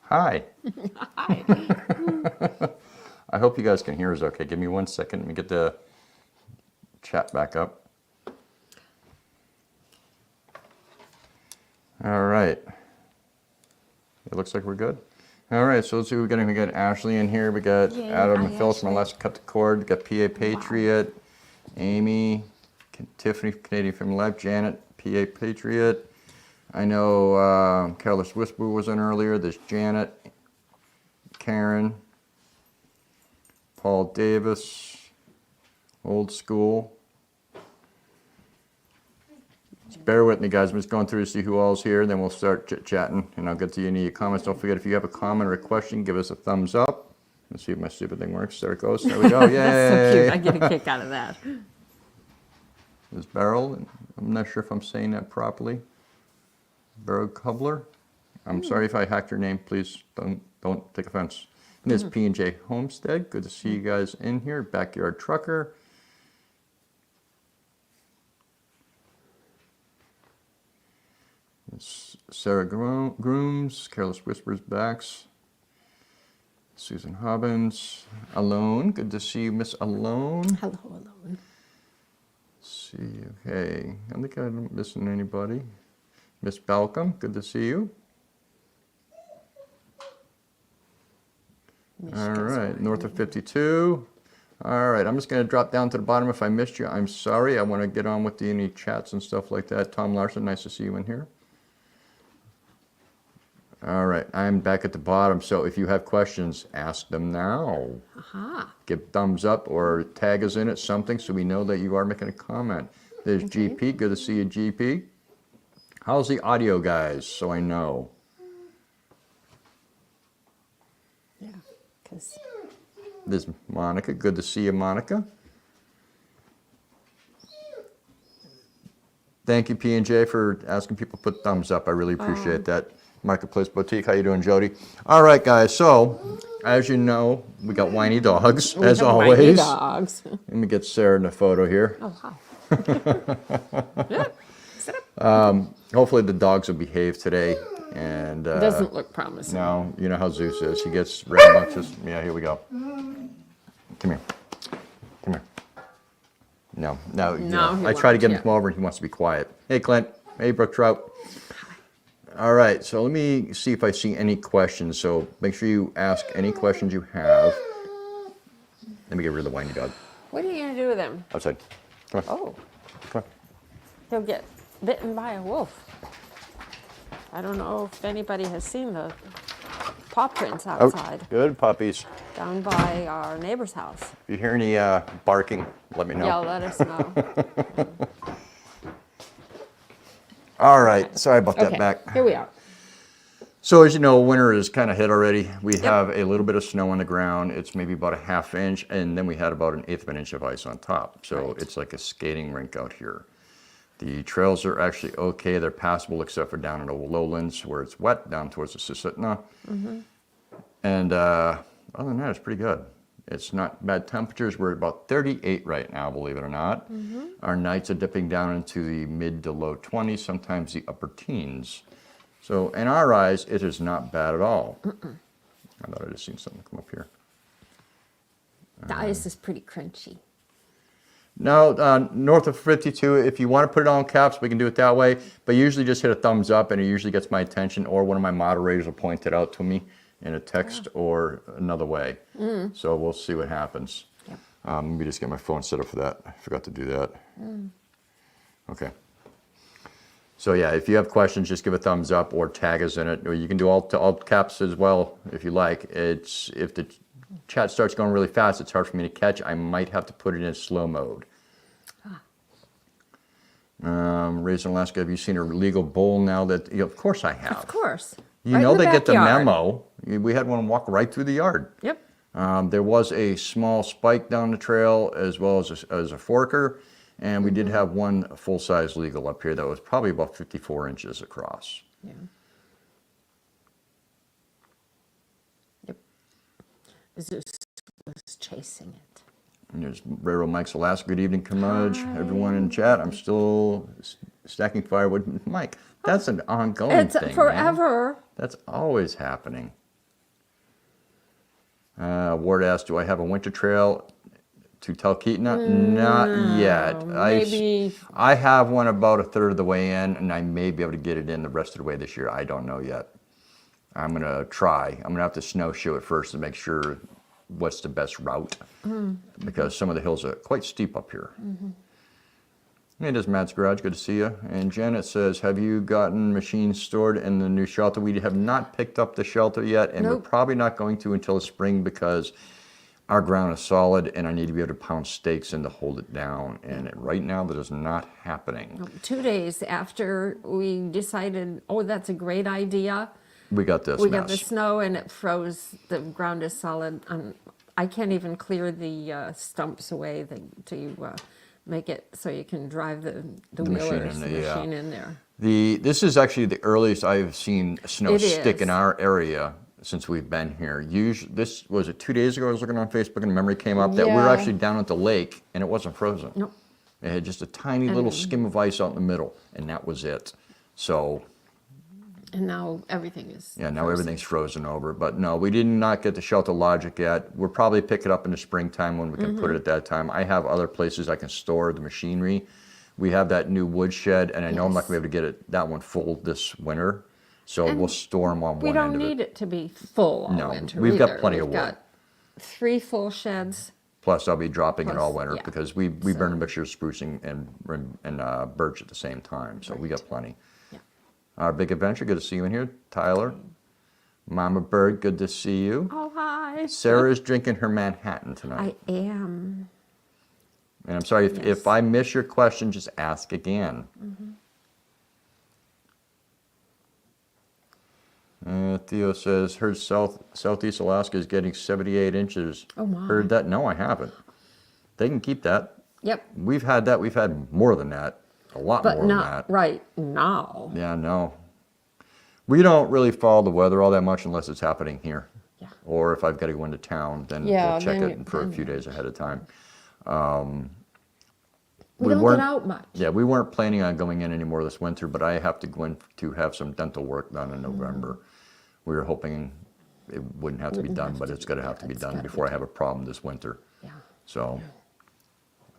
Hi. Hi. I hope you guys can hear us okay. Give me 1 second. Let me get the chat back up. All right. It looks like we're good. All right, so let's see. We got Ashley in here. We got Yay, Adam hi, and Phil from Ashley. Let's Cut the Cord. We got PA Patriot, Amy, Tiffany, Canadian Family Life, Janet, PA Patriot. I know Careless Whisper was in earlier. There's Janet, Karen, Paul Davis, Old School. Just bear with me, guys. I'm just going through to see who all's here, then we'll start chit-chatting, and I'll get to any comments. Don't forget, if you have a comment or a question, give us a thumbs up. Let's see if my stupid thing works. There it goes. There we go. Yay! That's so cute. I get a kick out of that. This Beryl, I'm not sure if I'm saying that properly. Beryl Kubler. I'm sorry if I hacked your name. Please don't take offense. And this P&J Homestead. Good to see you guys in here. Backyard Trucker. It's Sarah Grooms. Careless Whispers Backs. Susan Hobbins. Alone. Good to see you, Miss Alone. Hello, Alone. Let's see. Okay. I don't think I'm missing anybody. Miss Balcom. Good to see you. All right, north of 52. All right, I'm just going to drop down to the bottom. If I missed you, I'm sorry. I want to get on with any chats and stuff like that. Tom Larson, nice to see you in here. All right, I'm back at the bottom. So if you have questions, ask them now. Aha. Give thumbs up or tag us in it, something, so we know that you are making a comment. There's GP. Good to see you, GP. How's the audio, guys? So I know. Yeah, because There's Monica. Good to see you, Monica. Thank you, P&J, for asking people to put thumbs up. I really appreciate that. Marketplace Boutique. How you doing, Jody? All right, guys. So, as you know, we got whiny dogs, as always. whiny dogs. Let me get Sarah in the photo here. Oh, hi. Yeah, sit up. Hopefully the dogs will behave today. And Doesn't look promising. no, you know how Zeus is. He gets rambunctious. Yeah, here we go. Come here. Come here. No, you know, I try to get him to come over and he wants to be quiet. Hey, Clint. Hey, Brooke Trout. All right, so let me see if I see any questions. So make sure you ask any questions you have. Let me get rid of the whiny dog. What are you going to do with him? Outside. Come on. Oh, Come on. he'll get bitten by a wolf. I don't know if anybody has seen the paw prints outside. Oh, good puppies. Down by our neighbor's house. If you hear any barking, let me know. Yeah, let us know. All right, sorry about that back. Here we are. So as you know, winter is kind of hit already. We have a little bit of snow on the ground. It's maybe about a ½ inch, and then we had about 1/8 of an inch of ice on top. So it's like a skating rink out here. The trails are actually okay. They're passable except for down in the lowlands where it's wet, down towards the Susitna. And other than that, it's pretty good. It's not bad temperatures. We're at about 38 right now, believe it or not. Our nights are dipping down into the mid to low 20s, sometimes the upper teens. So in our eyes, it is not bad at all. I thought I just seen something come up here. The ice is pretty crunchy. No, north of 52, if you want to put it all in caps, we can do it that way. But usually just hit a thumbs up and it usually gets my attention, or one of my moderators will point it out to me in a text or another way. So we'll see what happens. Yep. Let me just get my phone set up for that. I forgot to do that. Okay. So yeah, if you have questions, just give a thumbs up or tag us in it. Or you can do all caps as well if you like. It's if the chat starts going really fast, it's hard for me to catch. I might have to put it in slow mode. Raised in Alaska, have you seen a legal bull now that, of course I have. Of course. You Right know in the they get the backyard. memo. We had one walk right through the yard. Yep. There was a small spike down the trail as well as a forker, and we did have one full-size legal up here that was probably about 54 inches across. Yeah. Yep. Zeus was chasing it. And there's Railroad Mike's Alaska. Good evening, Kamaj. Everyone in chat. I'm still stacking firewood. Mike, that's an ongoing It's thing. forever. Man. That's always happening. Ward asked, do I have a winter trail to Talkeetna? Not yet. Maybe. I have one about a third of the way in, and I may be able to get it in the rest of the way this year. I don't know yet. I'm going to try. I'm going to have to snowshoe it first to make sure what's the best route, because some of the hills are quite steep up here. Hey, this is Matt's Garage. Good to see you. And Janet says, have you gotten machines stored in the new shelter? We have not picked up the shelter yet, and we're Nope. probably not going to until the spring, because our ground is solid and I need to be able to pound stakes in to hold it down. And right now that is not happening. 2 days after we decided, oh, that's a great idea, We got this we mess. got the snow and it froze. The ground is solid. I can't even clear the stumps away to make it so you can drive the wheelers, machine in the there, yeah. machine in there. This is actually the earliest I've seen snow It stick in is. our area since we've been here. Usually, this was it 2 days ago. I was looking on Facebook and a memory came up that we were Yeah. actually down at the lake and it wasn't frozen. Nope. It had just a tiny little skim of ice out in the middle, and that was it. So And now everything is. yeah, now frozen. everything's frozen over. But no, we did not get the shelter logic yet. We'll probably pick it up in the springtime when we can put it at that time. I have other places I can store the machinery. We have that new wood shed, and I know I'm not going to be able to get that one full this winter. So And we'll store them on We one don't end of need it. it to be full all No, winter. we've got either. plenty of We've wood. got 3 full sheds. Plus, I'll be dropping it Plus, all winter yeah. because we burn a So- mixture of sprucing and birch at the same time. So we got plenty. Yeah. Our big adventure, good to see you in here. Tyler, Mama Bird, good to see you. Oh, hi. Sarah's drinking her Manhattan tonight. I am. And I'm sorry, if Yes. I miss your question, just ask again. Theo says, heard Southeast Alaska is getting 78 inches. Oh, my. Heard that? No, I haven't. They can keep that. Yep. We've had that. We've had more than that. A lot But more not than that. right now. Yeah, no. We don't really follow the weather all that much unless it's happening here. Yeah. Or if I've got to go into town, then Yeah, we'll check then it for a few days ahead of time. We don't weren't- get out much. Yeah, we weren't planning on going in anymore this winter, but I have to go in to have some dental work done in November. We were hoping it wouldn't have to be Wouldn't done, have but to it's be going to done. have to be It's done gotta be before I done. have a problem this winter. Yeah. So,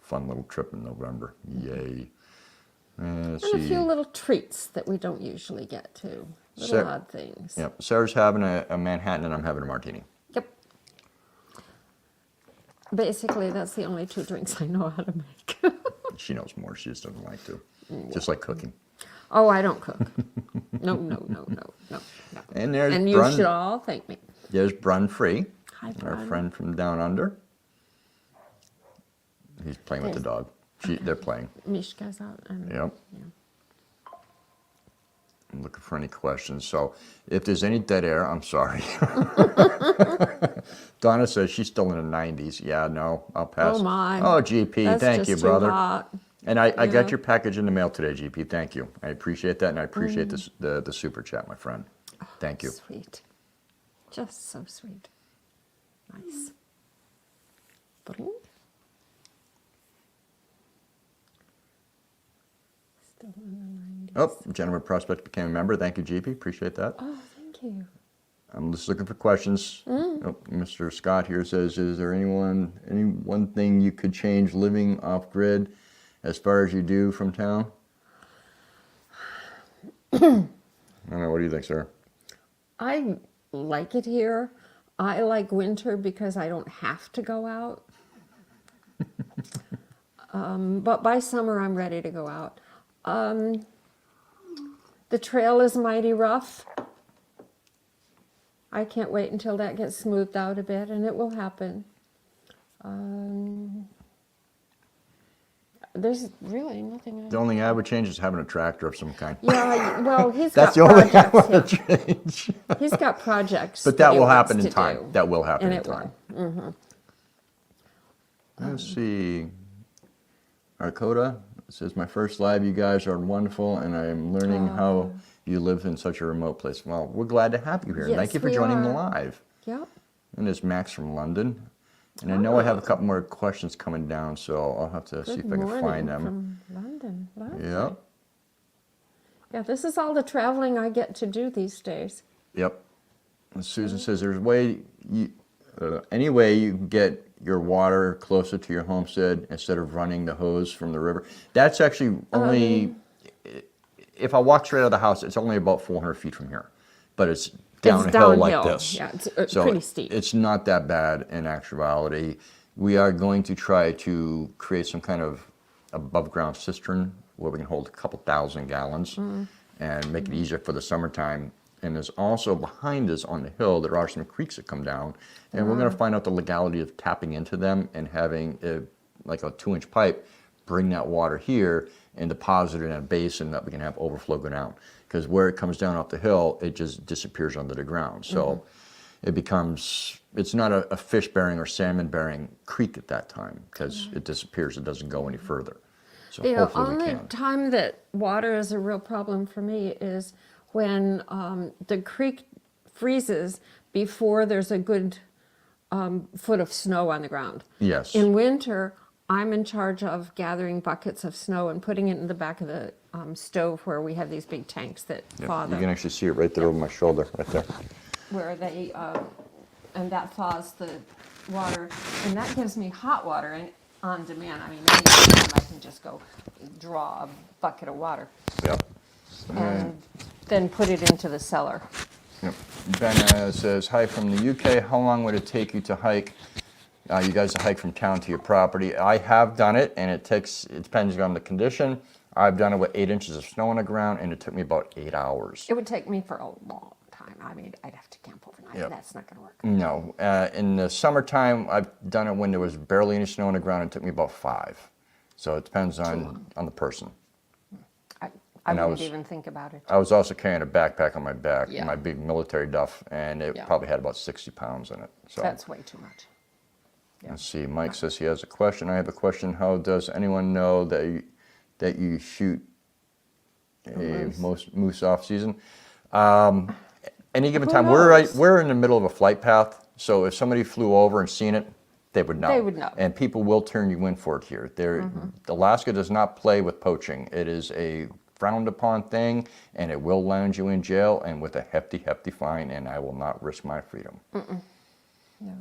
fun little trip in November. Yay. Let's And a see. few little treats that we don't usually get to. Little Sar- odd things. Yep. Sarah's having a Manhattan and I'm having a martini. Yep. Basically, that's the only 2 drinks I know how to make. She knows more. She just doesn't like to. Just like cooking. Oh, I don't cook. No. And there's And you Brun. should all thank me. There's Brun Free, Hi, our Brun. friend from down under. He's playing with the There's- dog. They're playing. Mishka's out. And, Yep. yeah. I'm looking for any questions. So if there's any dead air, I'm sorry. Donna says she's still in the 90s. Yeah, no, I'll pass. Oh, my. Oh, GP, That's thank just you, too brother. hot. And I got Yeah. your package in the mail today, GP. Thank you. I appreciate that, and I appreciate this, the super chat, my friend. Thank you. Sweet. Just so sweet. Nice. Bling. Still in the 90s. Oh, Gentleman Prospect became a member. Thank you, GP. Appreciate that. Oh, thank you. I'm just looking for questions. Oh, Mr. Scott here says, is there any one thing you could change living off grid as far as you do from town? I don't know. What do you think, sir? I like it here. I like winter because I don't have to go out. But by summer, I'm ready to go out. The trail is mighty rough. I can't wait until that gets smoothed out a bit, and it will happen. There's really nothing. The only thing I would change is having a tractor of some kind. Yeah, well, he's That's got the only thing I projects. want to change. He's got projects. But that he will wants happen in to time. do. That will happen And in it time. will. Let's see. Arcoda says, my first live, you guys are wonderful, and I am learning how you live in such a remote place. Well, we're glad to have you here. Yes, Thank you for we joining the are. live. Yep. And there's Max from London. And I know I have a couple more questions coming down, so I'll have to see if I can morning find them. from London. Lovely. Yep. Yeah, this is all the traveling I get to do these days. Yep. And Susan says, there's a way Any way you can get your water closer to your homestead instead of running the hose from the river. That's actually only, if I walk straight out of the house, it's only about 400 feet from here. But it's downhill like this. Yeah, it's So pretty steep. it's not that bad in actuality. We are going to try to create some kind of above ground cistern where we can hold a couple thousand gallons and make it easier for the summertime. And there's also behind us on the hill, there are some creeks that come down, and we're going to find out the legality of tapping into them and having like a 2-inch pipe bring that water here and deposit it in a basin that we can have overflow go down. Because where it comes down off the hill, it just disappears under the ground. So it becomes, it's not a fish bearing or salmon bearing creek at that time because it disappears, it doesn't go any further. So You know, hopefully we only can. time that water is a real problem for me is when the creek freezes before there's a good foot of snow on the ground. Yes. In winter, I'm in charge of gathering buckets of snow and putting it in the back of the stove where we have these big tanks that thaw You them. can actually see it right there over my shoulder, right there. Where they, and that thaws the water, and that gives me hot water and on demand. I mean, anytime I can just go draw a bucket of water Yep. and then put it into the cellar. Yep. Ben says, hi from the UK. How long would it take you to hike? You guys to hike from town to your property. I have done it, and it depends on the condition. I've done it with 8 inches of snow on the ground, and it took me about 8 hours. It would take me for a long time. I mean, I'd have to camp overnight. Yep. That's not going to work. No. In the summertime, I've done it when there was barely any snow on the ground. It took me about 5. So it depends on the person. I And I wouldn't was- even think about it. I was also carrying a backpack on my back, Yeah. my big military duff, and it Yeah. probably had about 60 pounds in it. So That's way too much. Yeah. let's see. Mike says he has a question. I have a question. How does anyone know that you shoot a moose off season? Any given Who time, knows? we're in the middle of a flight path, so if somebody flew over and seen it, they would know. They would know. And people will turn you in for it here. Alaska does not play with poaching. It is a frowned upon thing, and it will land you in jail and with a hefty, hefty fine, and I will not risk my freedom. No.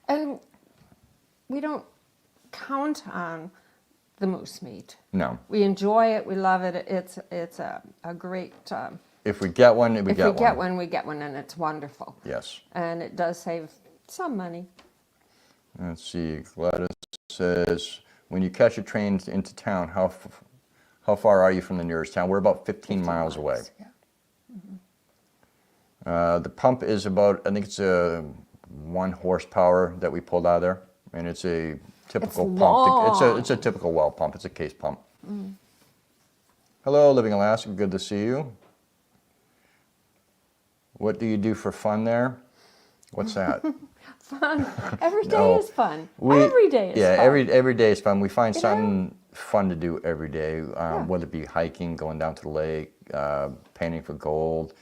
And we don't count on the moose meat. No. We enjoy it. We love it. It's a great. If we get one, we If get we get one. one, we get one, and it's wonderful. Yes. And it does save some money. Let's see. Gladys says, when you catch a train into town, how far are you from the nearest town? We're about 15 miles away. Yeah. The pump is about, I think it's a 1 horsepower that we pulled out of there, and it's a typical It's pump. long. It's a typical well pump. It's a case pump. Hello, Living Alaska. Good to see you. What do you do for fun there? What's that? Fun. Every day No. is fun. We- Every day is yeah, fun. every day is fun. We find You know? something fun to do every day, whether it be hiking, going down to the lake, painting for gold,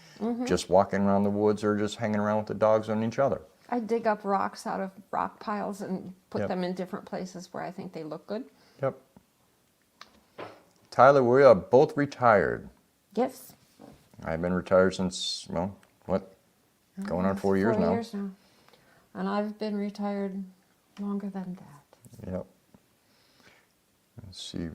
just walking around the woods, or just hanging around with the dogs and each other. I dig up rocks out of rock piles and put Yep. them in different places where I think they look good. Yep. Tyler, we are both retired. Yes. I've been retired since, well, what? Going on 4 years 4 now. years now. And I've been retired longer than that. Yep. Let's see.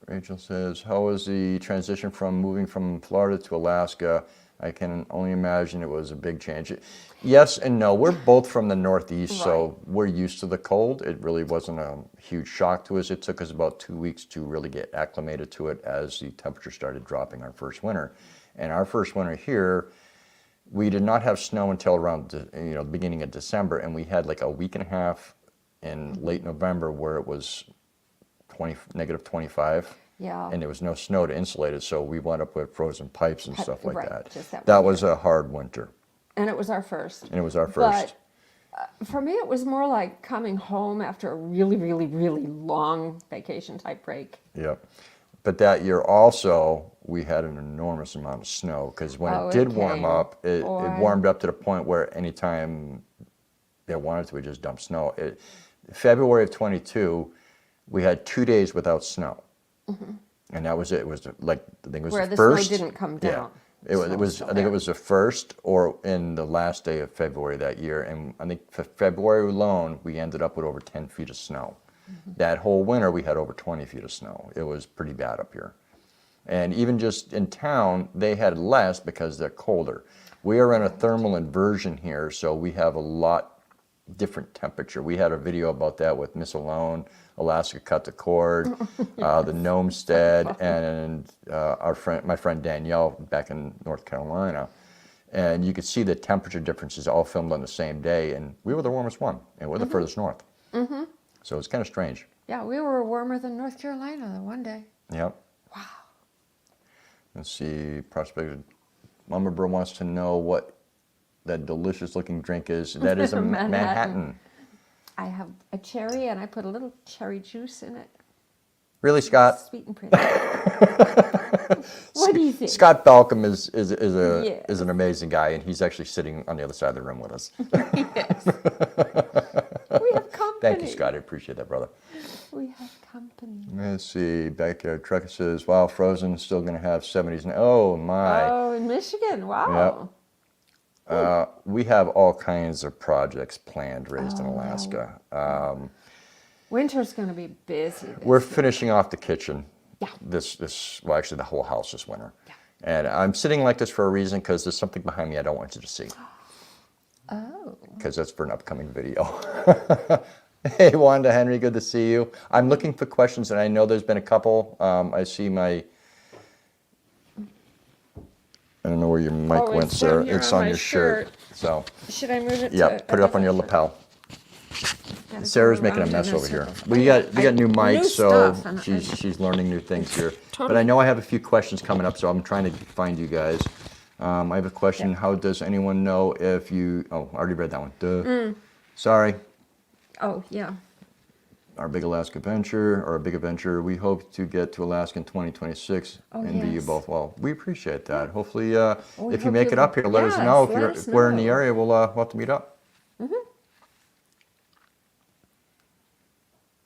Rachel says, how was the transition from moving from Florida to Alaska? I can only imagine it was a big change. Yes and no. We're both from the Northeast, so we're used to the cold. It really wasn't a huge shock to us. It took us about 2 weeks to really get acclimated to it as the temperature started dropping our first winter. And our first winter here, we did not have snow until around the beginning of December, and we had like a week and a half in late November where it was negative 25. Yeah. And there was no snow to insulate it, so we wound up with frozen pipes and stuff like Right, that. just that That one was a hard winter, And it was our first. and it was our first. But for me, it was more like coming home after a really, really, really long vacation type break. Yep. But that year also, we had an enormous amount of snow, because when Oh, it it did warm came. up, it Boy. warmed up to the point where anytime they wanted to, we just dumped snow. February of 22, we had 2 days without snow. And that was it. It was like, I think it was Where the the first. snow didn't come down. I think it was the first or in the last day of February that year. And I think for February alone, we ended up with over 10 feet of snow. That whole winter, we had over 20 feet of snow. It was pretty bad up here. And even just in town, they had less because they're colder. We are in a thermal inversion here, so we have a lot different temperature. We had a video about that with Miss Alone, Alaska Cut the Cord, the Homestead, and my friend Danielle back in North Carolina. And you could see the temperature differences all filmed on the same day, and we were the warmest one, and we're the furthest north. So it's kind of strange. Yeah, we were warmer than North Carolina the one day. Yep. Wow. Let's see, Prospect Mama Bro wants to know what that delicious looking drink is. That is a Manhattan. I have a cherry and I put a little cherry juice in it. Really, Scott? Sweet and pretty. What do you think? Scott Balcom is Yes. an amazing guy, and he's actually sitting on the other side of the room with us. Yes. We have company. Thank you, Scott. I appreciate that, brother. We have company. Let's see. Backyard Trucker says, wow, Frozen still going to have 70s. Oh, my. Oh, in Michigan. Wow. We have all kinds of projects planned raised in Alaska. Winter's going to be busy. We're finishing off the kitchen. Yeah. Well, actually, the whole house this winter. Yeah. And I'm sitting like this for a reason, because there's something behind me I don't want you to see. Oh. Because that's for an upcoming video. Hey, Wanda Henry, good to see you. I'm looking for questions, and I know there's been a couple. I see I don't know where your mic Oh, went, it's sir. down here It's on on my your shirt. shirt. So, Should I move it yeah, to put it up on your another- lapel. Gotta Sarah's go making a around mess in a over here. circle. We got new mics, New so stuff, and she's learning new things here. But Totally. I know I have a few questions coming up, so I'm trying to find you guys. I have a question. How does anyone know if you? Oh, I already read that one. Duh. Sorry. Oh, yeah. Our big Alaska venture, or a big adventure. We hope to get to Alaska in 2026 Oh, and be you yes. both well. We appreciate that. Hopefully, we if you hope make you- it up here, let us Yes, know. let us If we're in the know. area, we'll have to meet up.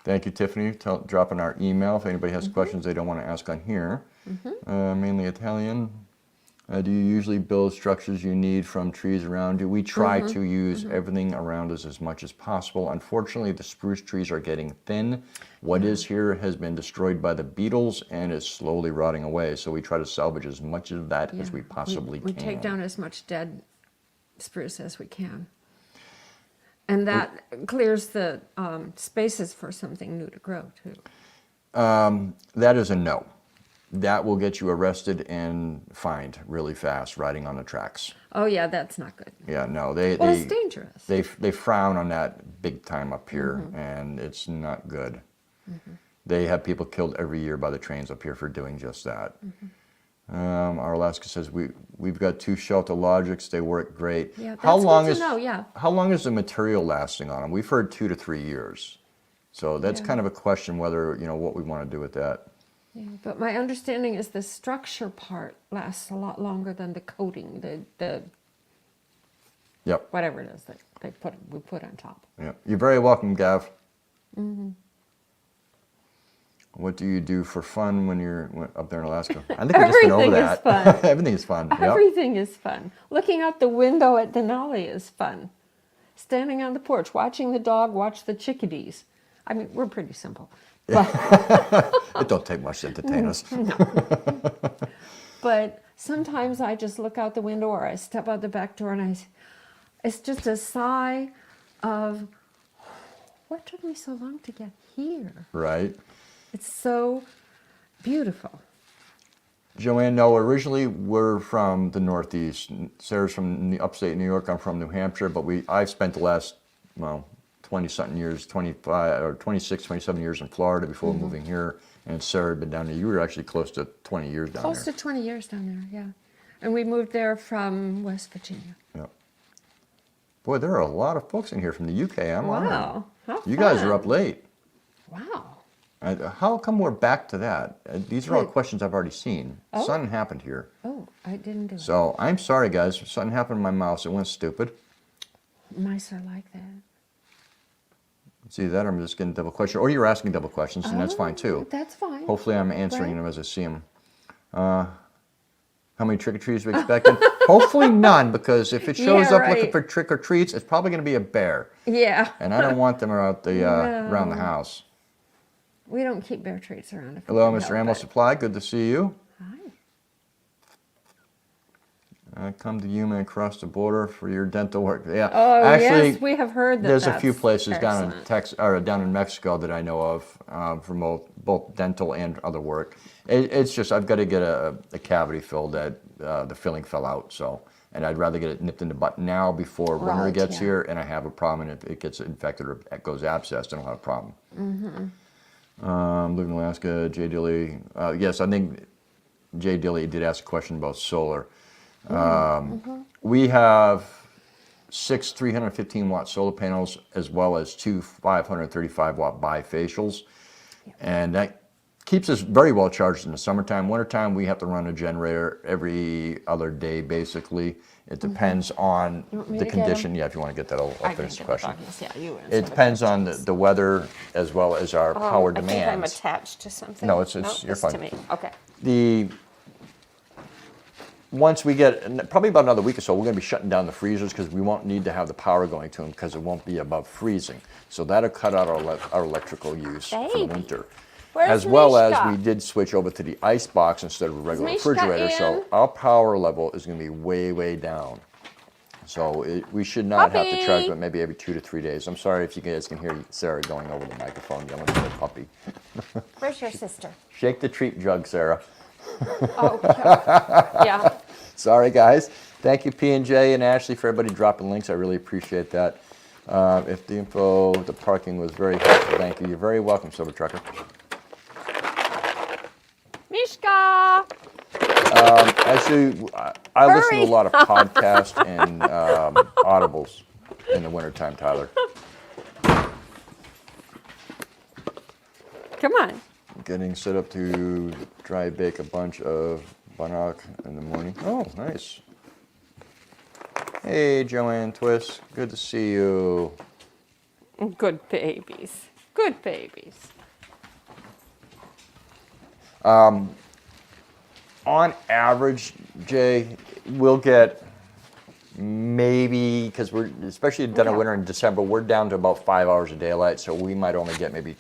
Thank you, Tiffany. Dropping our email if anybody has questions they don't want to ask on here. Mainly Italian. Do you usually build structures you need from trees around you? We try to use everything around us as much as possible. Unfortunately, the spruce trees are getting thin. What is here has been destroyed by the beetles and is slowly rotting away. So we try to salvage as much of that as we possibly We can. take down as much dead spruce as we can. And that clears the spaces for something new to grow, too. That is a no. That will get you arrested and fined really fast, riding on the tracks. Oh, yeah, that's not good. Yeah, no, Well, it's dangerous. They frown on that big time up here, and it's not good. They have people killed every year by the trains up here for doing just that. Our Alaska says we've got 2 shelter logics. They work great. Yeah, that's how long good is to know, yeah. How long is the material lasting on them? We've heard 2 to 3 years. So that's Yeah. kind of a question whether what we want to do with that. Yeah, but my understanding is the structure part lasts a lot longer than the coating, the Yep. whatever it is that we put on top. Yep. You're very welcome, Gav. What do you do for fun when you're up there in Alaska? I think we just went over Everything is that. fun. Everything is fun. Yep. Everything is fun. Looking out the window at Denali is fun. Standing on the porch, watching the dog watch the chickadees. I mean, we're pretty simple. It don't take much to entertain us. But sometimes I just look out the window or I step out the back door and it's just a sigh of, what took me so long to get here? Right. It's so beautiful. Joanne, no, originally we're from the Northeast. Sarah's from upstate New York. I'm from New Hampshire, but I've spent the last, 20-something years, 25 or 26, 27 years in Florida before moving here. And Sarah had been down there. You were actually close to 20 years down Close there. to 20 years down there, yeah. And we moved there from West Virginia. Yeah. Boy, there are a lot of folks in here from the UK. I'm honored. Wow, how You guys are fun. up late. Wow. How come we're back to that? These are all Wait. questions I've already seen. Oh. Something happened here. Oh, I didn't do So I'm sorry, guys. Something happened in my mouse. It went stupid. it. Mice are like that. It's either that or I'm just getting double questions. Or you're asking double questions, and that's fine too. That's fine. Hopefully I'm answering Right. them as I see them. How many trick-or-treats we expecting? Hopefully none, because if it shows Yeah, up looking right. for trick-or-treats, it's probably going to be a bear. Yeah. And I don't want them around around the house. We don't keep bear treats around if we Hello, can Mr. help Animal it. Supply. Good to see you. Hi. Come to Yuma and cross the border for your dental work. Yeah, Oh, actually, yes, we have heard that there's a few that's places down in excellent. Texas or down in Mexico that I know of for both dental and other work. It's just I've got to get a cavity filled that the filling fell out. So, and I'd rather get it nipped in the butt now before winter Right, gets yeah. here, and I have a problem. And if it gets infected or it goes abscessed, I don't have a problem. Living in Alaska, Jay Dilly. Yes, I think Jay Dilly did ask a question about solar. We have 6 315 watt solar panels as well as 2 535 watt bifacials, and that keeps us very well charged in the summertime. Wintertime, we have to run a generator every other day basically. It depends on You want me the to get 'em? condition. Yeah, if you want to get that, I'll I finish can the get the question. doggies. Yeah, you answer It the depends on questions. the weather as well as our power I think I'm demands. attached to something. No, it's- No, you're it's fine. to me. Okay. Once we get, probably about another week or so, we're going to be shutting down the freezers because we won't need to have the power going to them because it won't be above freezing. So that'll cut out our electrical use for the Baby. winter. Where's As well as Mishka? we did switch over to the ice box instead of a regular Mishka refrigerator. in? So our power level is going to be way, way down. So we should not have to charge Puppy. it maybe every 2 to 3 days. I'm sorry if you guys can hear Sarah going over the microphone yelling at the puppy. Where's your sister? Shake the treat jug, Sarah. Oh, yeah. Sorry, guys. Thank you, P&J and Ashley, for everybody dropping links. I really appreciate that. If the info, the parking was very helpful, thank you. You're very welcome, Silver Trucker. Mishka. Actually, I listen to Hurry. a lot of podcasts and audibles in the wintertime, Tyler. Come on. Getting set up to dry bake a bunch of bannock in the morning. Oh, nice. Hey, Joanne Twist. Good to see you. Good babies. Good babies. On average, Jay, we'll get maybe, because we're, especially done in winter in December, we're down to about 5 hours of daylight, so we might only get maybe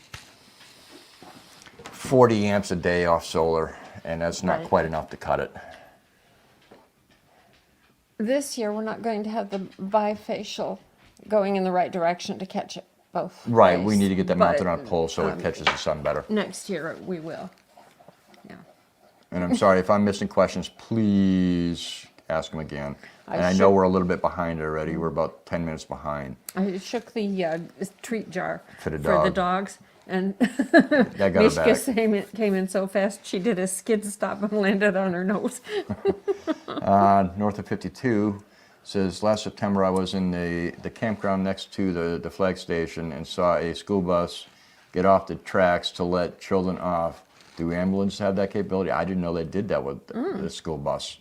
40 amps a day off solar, and that's not Right. quite enough to cut it. This year, we're not going to have the bifacial going in the right direction to catch it both Right, ways. we need to get that mounted But on a pole so it catches the sun better. next year, we will. Yeah. And I'm sorry, if I'm missing questions, please ask them again. And I know should- we're a little bit behind already. We're about 10 minutes behind. I shook the treat jar For the the dog. dogs, and That got her Mishka back. came in so fast she did a skid stop and landed on her nose. North of 52 says, last September I was in the campground next to the flag station and saw a school bus get off the tracks to let children off. Do ambulances have that capability? I didn't know they did that with the school bus.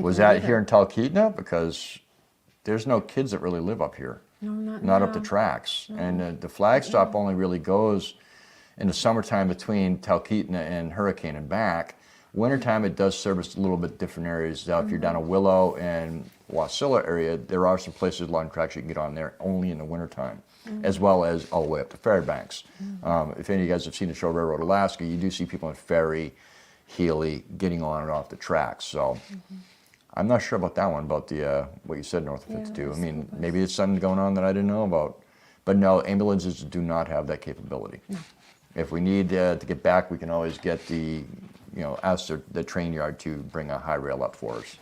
Was that here in Talkeetna? Because there's no kids that really live up here. No, not Not up the now. tracks. And the flag stop only really goes in the summertime between Talkeetna and Hurricane and back. Wintertime, it does service a little bit different areas. Now, if you're down a Willow and Wasilla area, there are some places along tracks you can get on there only in the wintertime, as well as all the way up to Fairbanks. If any of you guys have seen the show Railroad Alaska, you do see people in Ferry, Healy, getting on and off the tracks. So I'm not sure about that one, about the what you said, north of 52. I the mean, school bus. maybe it's something going on that I didn't know about. But no, ambulances do not have that capability. If we need to get back, we can always get ask the train yard to bring a high rail up for us.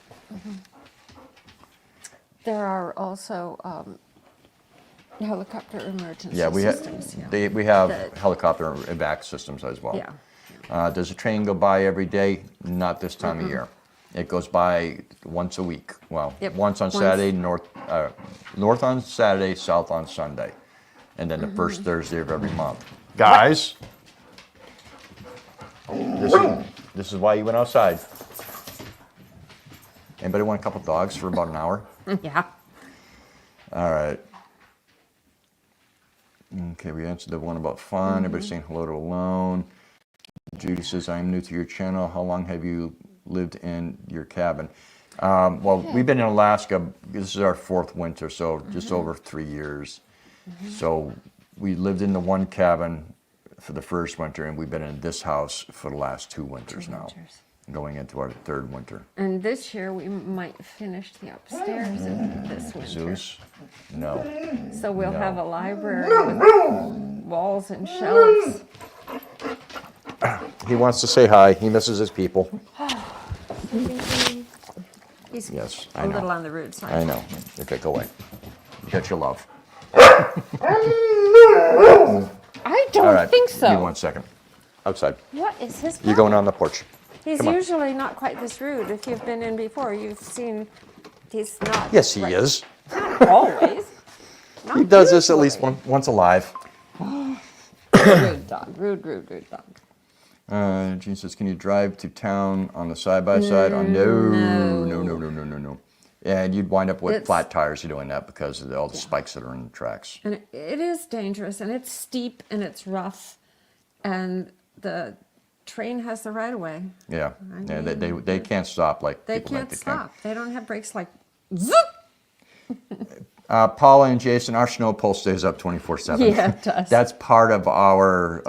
There are also helicopter emergency Yeah, we systems. we have That- helicopter evac systems as well. Yeah. Does the train go by every day? Not this time of year. It goes by once a week. Well, Yep, once on once. Saturday, north on Saturday, south on Sunday, and then the first Thursday of every month. Guys, this is why you went outside. Anybody want a couple dogs for about an hour? Yeah. All right. Okay, we answered the one about fun. Everybody's saying hello to Alone. Judy says, I'm new to your channel. How long have you lived in your cabin. Well, we've been in Alaska. This is our 4th winter, so just over 3 years. So we lived in the one cabin for the first winter, and we've been in this house for the last 2 winters now, going into our 3rd winter. And this year we might finish the upstairs this winter. Zeus? No. So we'll No. have a library with walls and shelves. He wants to say hi. He misses his people. He's Yes, a I know. little on the rude side. I know. Okay, go away. Get your love. I don't All right. think so. Give me 1 second. Outside. What is his You're going on the porch. He's Come on. usually not quite this rude. If you've been in before, you've seen he's not. Yes, he like- is. Not always. He does this at least once alive. Rude dog. Rude dog. Gene says, can you drive to town on the side-by-side? Oh, no. And you'd wind up with It's- flat tires doing that because of all the spikes that are in the tracks. And it is dangerous, and it's steep, and it's rough, and the train has the right of way. Yeah, I yeah mean, they can't stop like They people can't think they can. stop. They don't have brakes like zoop. Paula and Jason, our snow pole stays up 24/7. Yeah, it does. That's part of our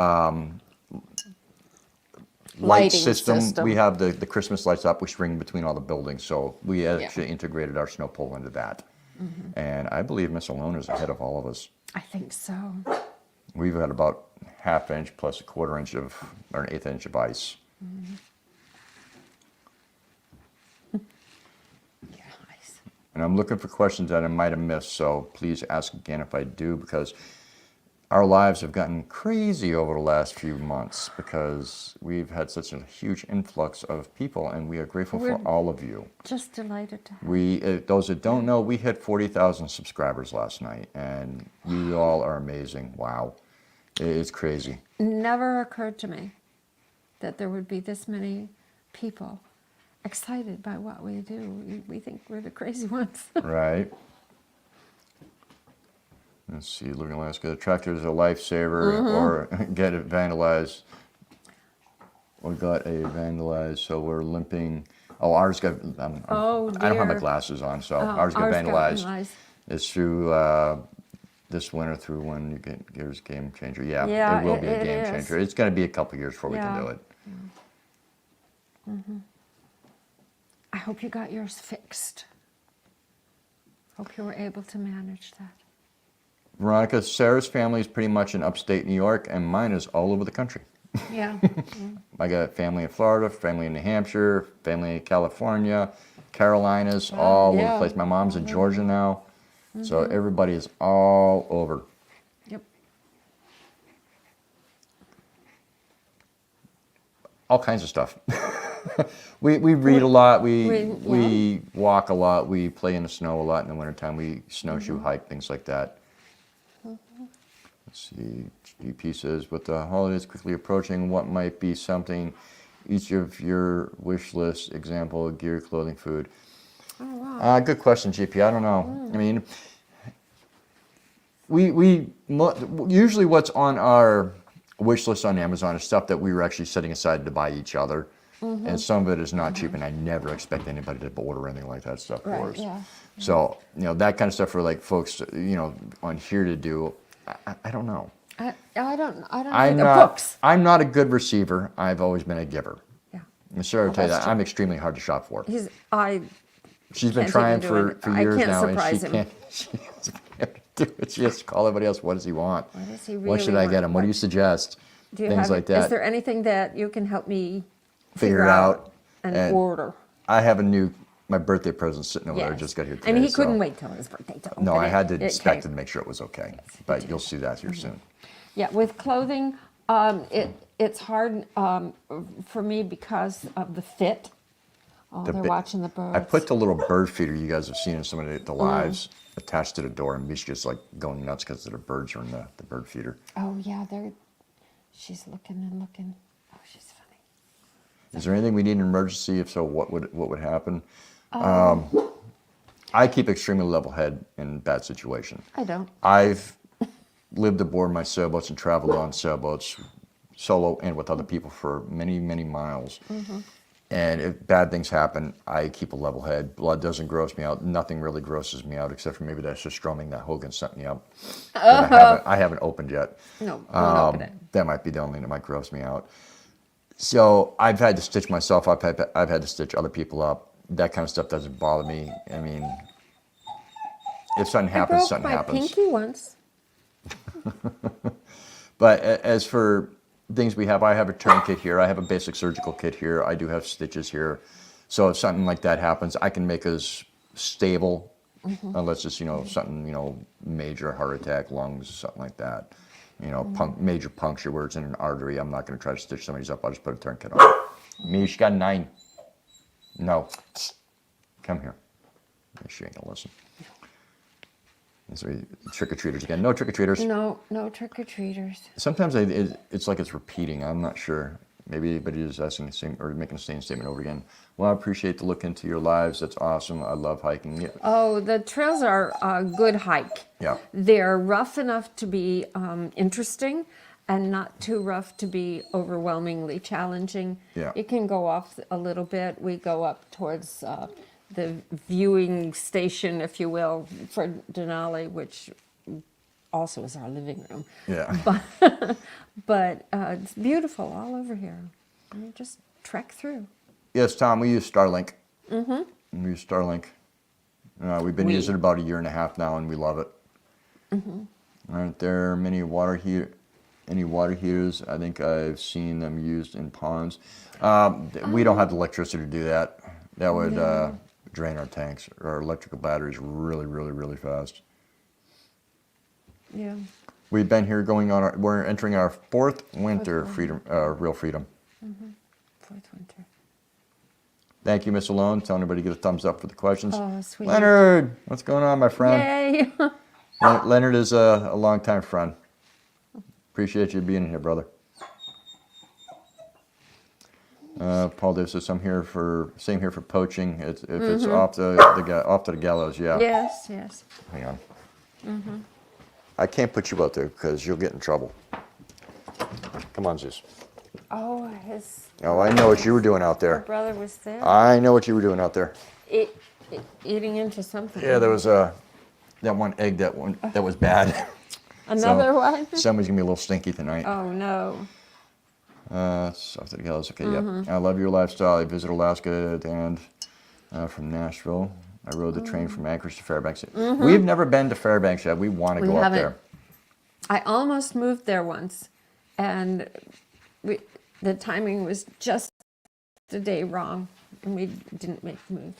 light Lighting system. We have the Christmas lights up. We string between all the buildings, so we actually integrated our snow pole into that. And I believe Miss Alona is ahead of all of us. I think so. We've got about 1/2 inch plus 1/4 inch of, or 1/8 inch of ice. Yeah, nice. And I'm looking for questions that I might have missed, so please ask again if I do, because our lives have gotten crazy over the last few months because we've had such a huge influx of people, and we are grateful for all of you. Just delighted to have. We, those that don't know, we hit 40,000 subscribers last night, and you all are amazing. Wow, it's crazy. Never occurred to me that there would be this many people excited by what we do. We think we're the crazy ones. Right. Let's see, look at Alaska. The tractor is a lifesaver, or get it vandalized. We got a vandalized, so we're limping. Oh, ours got. Oh, I don't have my dear. glasses on, so Oh, ours got vandalized. vandalized. It's through this winter, through when you get there's game changer. Yeah, Yeah, it will be a it game is. changer. It's going to be a couple years before we Yeah. can do it. I hope you got yours fixed. Hope you were able to manage that. Veronica, Sarah's family is pretty much in upstate New York, and mine is all over the country. Yeah. I got family in Florida, family in New Hampshire, family in California, Carolinas, all over the yeah. place. My mom's in Georgia now, so everybody is all over. Yep. All kinds of stuff. we read a lot, We- we walk a lot, we play in the snow a lot in the wintertime, we snowshoe, hike, things like that. Let's see, GP says, with the holidays quickly approaching, what might be something each of your wish list, example, gear, clothing, food? Oh, wow. Good question, GP, I don't know. I mean, usually what's on our wish list on Amazon is stuff that we were actually setting aside to buy each other. And some of it is not cheap, and I never expect anybody to order anything like that stuff for Right, us. yeah. So, that kind of stuff for like folks, on here to do, I don't know. I don't I'm know. not, Books. I'm not a good receiver. I've always been a giver. Yeah. And Sarah will tell you that's that. I'm extremely hard to shop for. She's been can't trying even for, do it. for I years can't now, and surprise she him. can't. She hasn't been able to do it. She has to call everybody else. What does he want? What does he What should really I get want? him? What do you suggest? Do you Things have, like that. Is there anything that you can help me Figure it out. and order? I have my birthday present sitting over there. Yes. Just got here today. And he so- couldn't wait till his birthday to open No, I it. had to It inspect it came. to make sure it was okay. Yes, me But too. you'll see that here soon. Yeah, with clothing, it's hard for me because of the fit. Oh, The they're bi- watching the birds. I put the little bird feeder you guys have seen in some of the lives attached to the door, and Misha's like going nuts because the birds are in the bird feeder. Oh yeah, she's looking and looking. Oh, she's funny. Is there anything we need in an emergency? If so, what would happen? I keep extremely level head in bad situation. I don't. I've lived aboard my sailboats and traveled on sailboats, solo and with other people for many, many miles. And if bad things happen, I keep a level head. Blood doesn't gross me out. Nothing really grosses me out except for maybe that strumming that Hogan sent me up. That I haven't opened yet. No, don't open it. That might be the only thing that might gross me out. So I've had to stitch myself up. I've had to stitch other people up. That kind of stuff doesn't bother me. I mean, if something happens, something happens. I broke my pinky once. But as for things we have, I have a tourniquet here. I have a basic surgical kit here. I do have stitches here. So if something like that happens, I can make us stable, unless it's, something, major heart attack, lungs, something like that. Major puncture where it's in an artery. I'm not going to try to stitch somebody's up. I'll just put a tourniquet on. Mish got 9. No. Come here. She ain't going to listen. So trick-or-treaters again. No trick-or-treaters. No trick-or-treaters. Sometimes it's like it's repeating. I'm not sure. Maybe anybody is asking the same or making the same statement over again. Well, I appreciate the look into your lives. That's awesome. I love hiking. Yeah. Oh, the trails are a good hike. Yeah. They're rough enough to be interesting and not too rough to be overwhelmingly challenging. Yeah. It can go off a little bit. We go up towards the viewing station, if you will, for Denali, which also is our living room. Yeah. But it's beautiful all over here. And you just trek through. Yes, Tom, we use Starlink. Mm-hmm. We use Starlink. We've been using it about 1.5 years now, and we love it. Mm-hmm. Aren't there many water heaters? I think I've seen them used in ponds. We don't have the electricity to do that. That would drain our tanks. Our electrical batteries really, really, really fast. Yeah. We've been here we're entering our 4th winter freedom, real freedom. Mm-hmm. 4th winter. Thank you, Miss Alone. Tell everybody to get a thumbs up for the questions. Oh, sweet. Leonard, what's going on, my friend? Yay. Leonard is a longtime friend. Appreciate you being here, brother. Paul Davis says, same here for poaching. If it's off to the gallows, yeah. Yes. Hang on. I can't put you out there because you'll get in trouble. Come on, Zeus. Oh, I know what you were doing out her there. brother was there. I know what you were doing out there. Eating into something. Yeah, there was that one egg that was bad. Another one? Somebody's gonna be a little stinky tonight. Oh no. Off to the gallows. Okay, yep. I love your lifestyle. I visit Alaska and from Nashville. I rode the train from Anchorage to Fairbanks. We've never been to Fairbanks yet. We want to go up there. I almost moved there once, and the timing was just a day wrong, and we didn't make the move.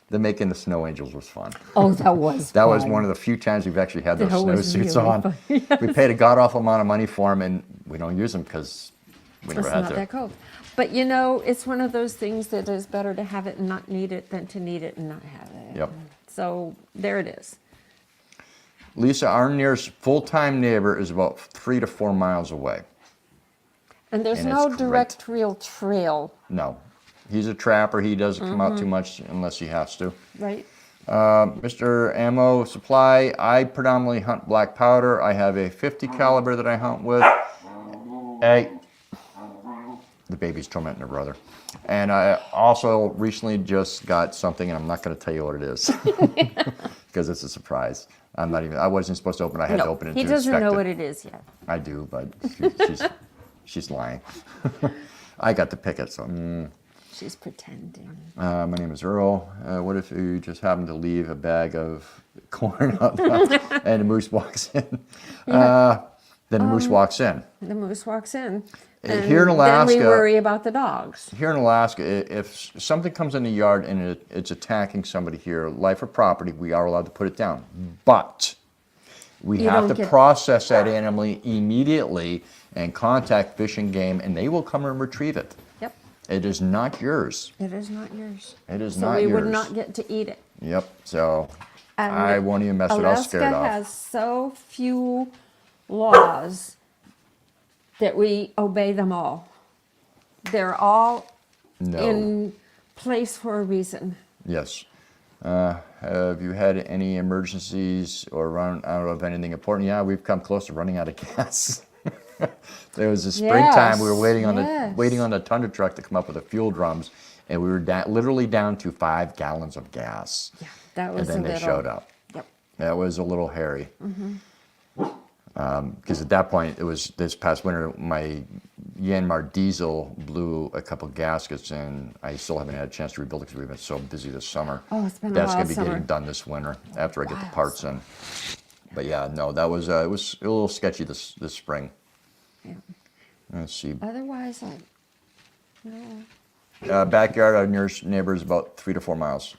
The making the snow angels was fun. Oh, that was That fun. was one of the few times we've actually had those That was snowsuits really on. fun. Yes. We paid a god-awful amount of money for them, and we don't use them because we never It's had not to. that cold. But it's one of those things that is better to have it and not need it than to need it and not have it. Yep. So there it is. Lisa, our nearest full-time neighbor is about 3 to 4 miles away. And there's And no it's direct real trail, No. He's a trapper. He doesn't come out too much unless he has to. right? Mr. Ammo Supply, I predominantly hunt black powder. I have a 50 caliber that I hunt with. Hey, the baby's tormenting her brother. And I also recently just got something, and I'm not going to tell you what it is because it's a surprise. I wasn't supposed to open it. I had to open it to he doesn't inspect know it. what it is yet. I do, but she's lying. I got to pick it, so. She's pretending. My name is Earl. What if you just happen to leave a bag of corn out and the moose walks in? Then the moose walks in. The moose walks in. Here in Alaska, then we worry about the dogs. Here in Alaska, if something comes in the yard and it's attacking somebody here, life or property, we are allowed to put it down. But we have to process that animal immediately and contact Fish and Game, and they will come and retrieve it. Yep. It is not yours. It is not yours. It is so not we yours. would not get to eat it. Yep. So And I won't even mess with it. I'll scare it off. Alaska has so few laws that we obey them all. They're all in place for a reason. Yes. Have you had any emergencies or run out of anything important? Yeah, we've come close to running out of gas. There was a springtime. We were Yes, waiting on the tundra truck to come up with the fuel drums, and we were literally down to 5 gallons of gas. Yeah, that was And then a they little, showed up. Yep. That was a little hairy. Because at that point, it was this past winter, my Yanmar diesel blew a couple gaskets, and I still haven't had a chance to rebuild it because we've been so busy this summer. Oh, it's been a That's wild going to be summer. getting done this winter after I get the Wild parts in. But yeah, no, that was it was a little sketchy this spring. Yeah. Let's see. Otherwise, no. Backyard, our nearest neighbor is about 3 to 4 miles.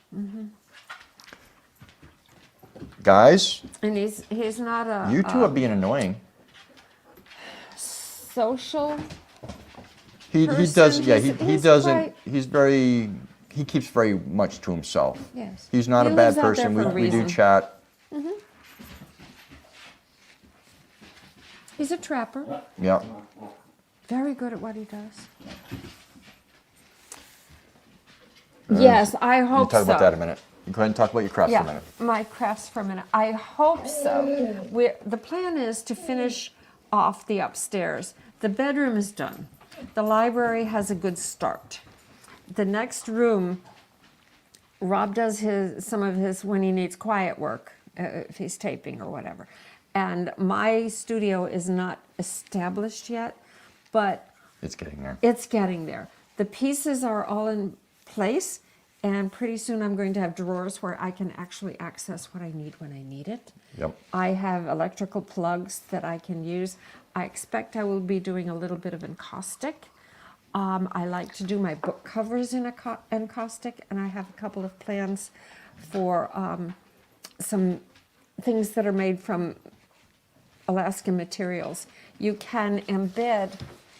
Guys, And he's not a you two are being annoying. social. He person. does, yeah, He's- he he's doesn't, quite- he keeps very much to himself. Yes. He's not He a bad lives out there person. for a We do reason. chat. He's a trapper. Yeah. Very good at what he does. Yes, I We'll hope talk so. about that in a minute. You go ahead and talk about your crafts for a Yeah, minute. my crafts for a minute. I hope so. The plan is to finish off the upstairs. The bedroom is done. The library has a good start. The next room, Rob does some of his when he needs quiet work, if he's taping or whatever. And my studio is not established yet, but It's getting there. it's getting there. The pieces are all in place, and pretty soon I'm going to have drawers where I can actually access what I need when I need it. Yep. I have electrical plugs that I can use. I expect I will be doing a little bit of encaustic. I like to do my book covers in encaustic, and I have a couple of plans for some things that are made from Alaskan materials. You can embed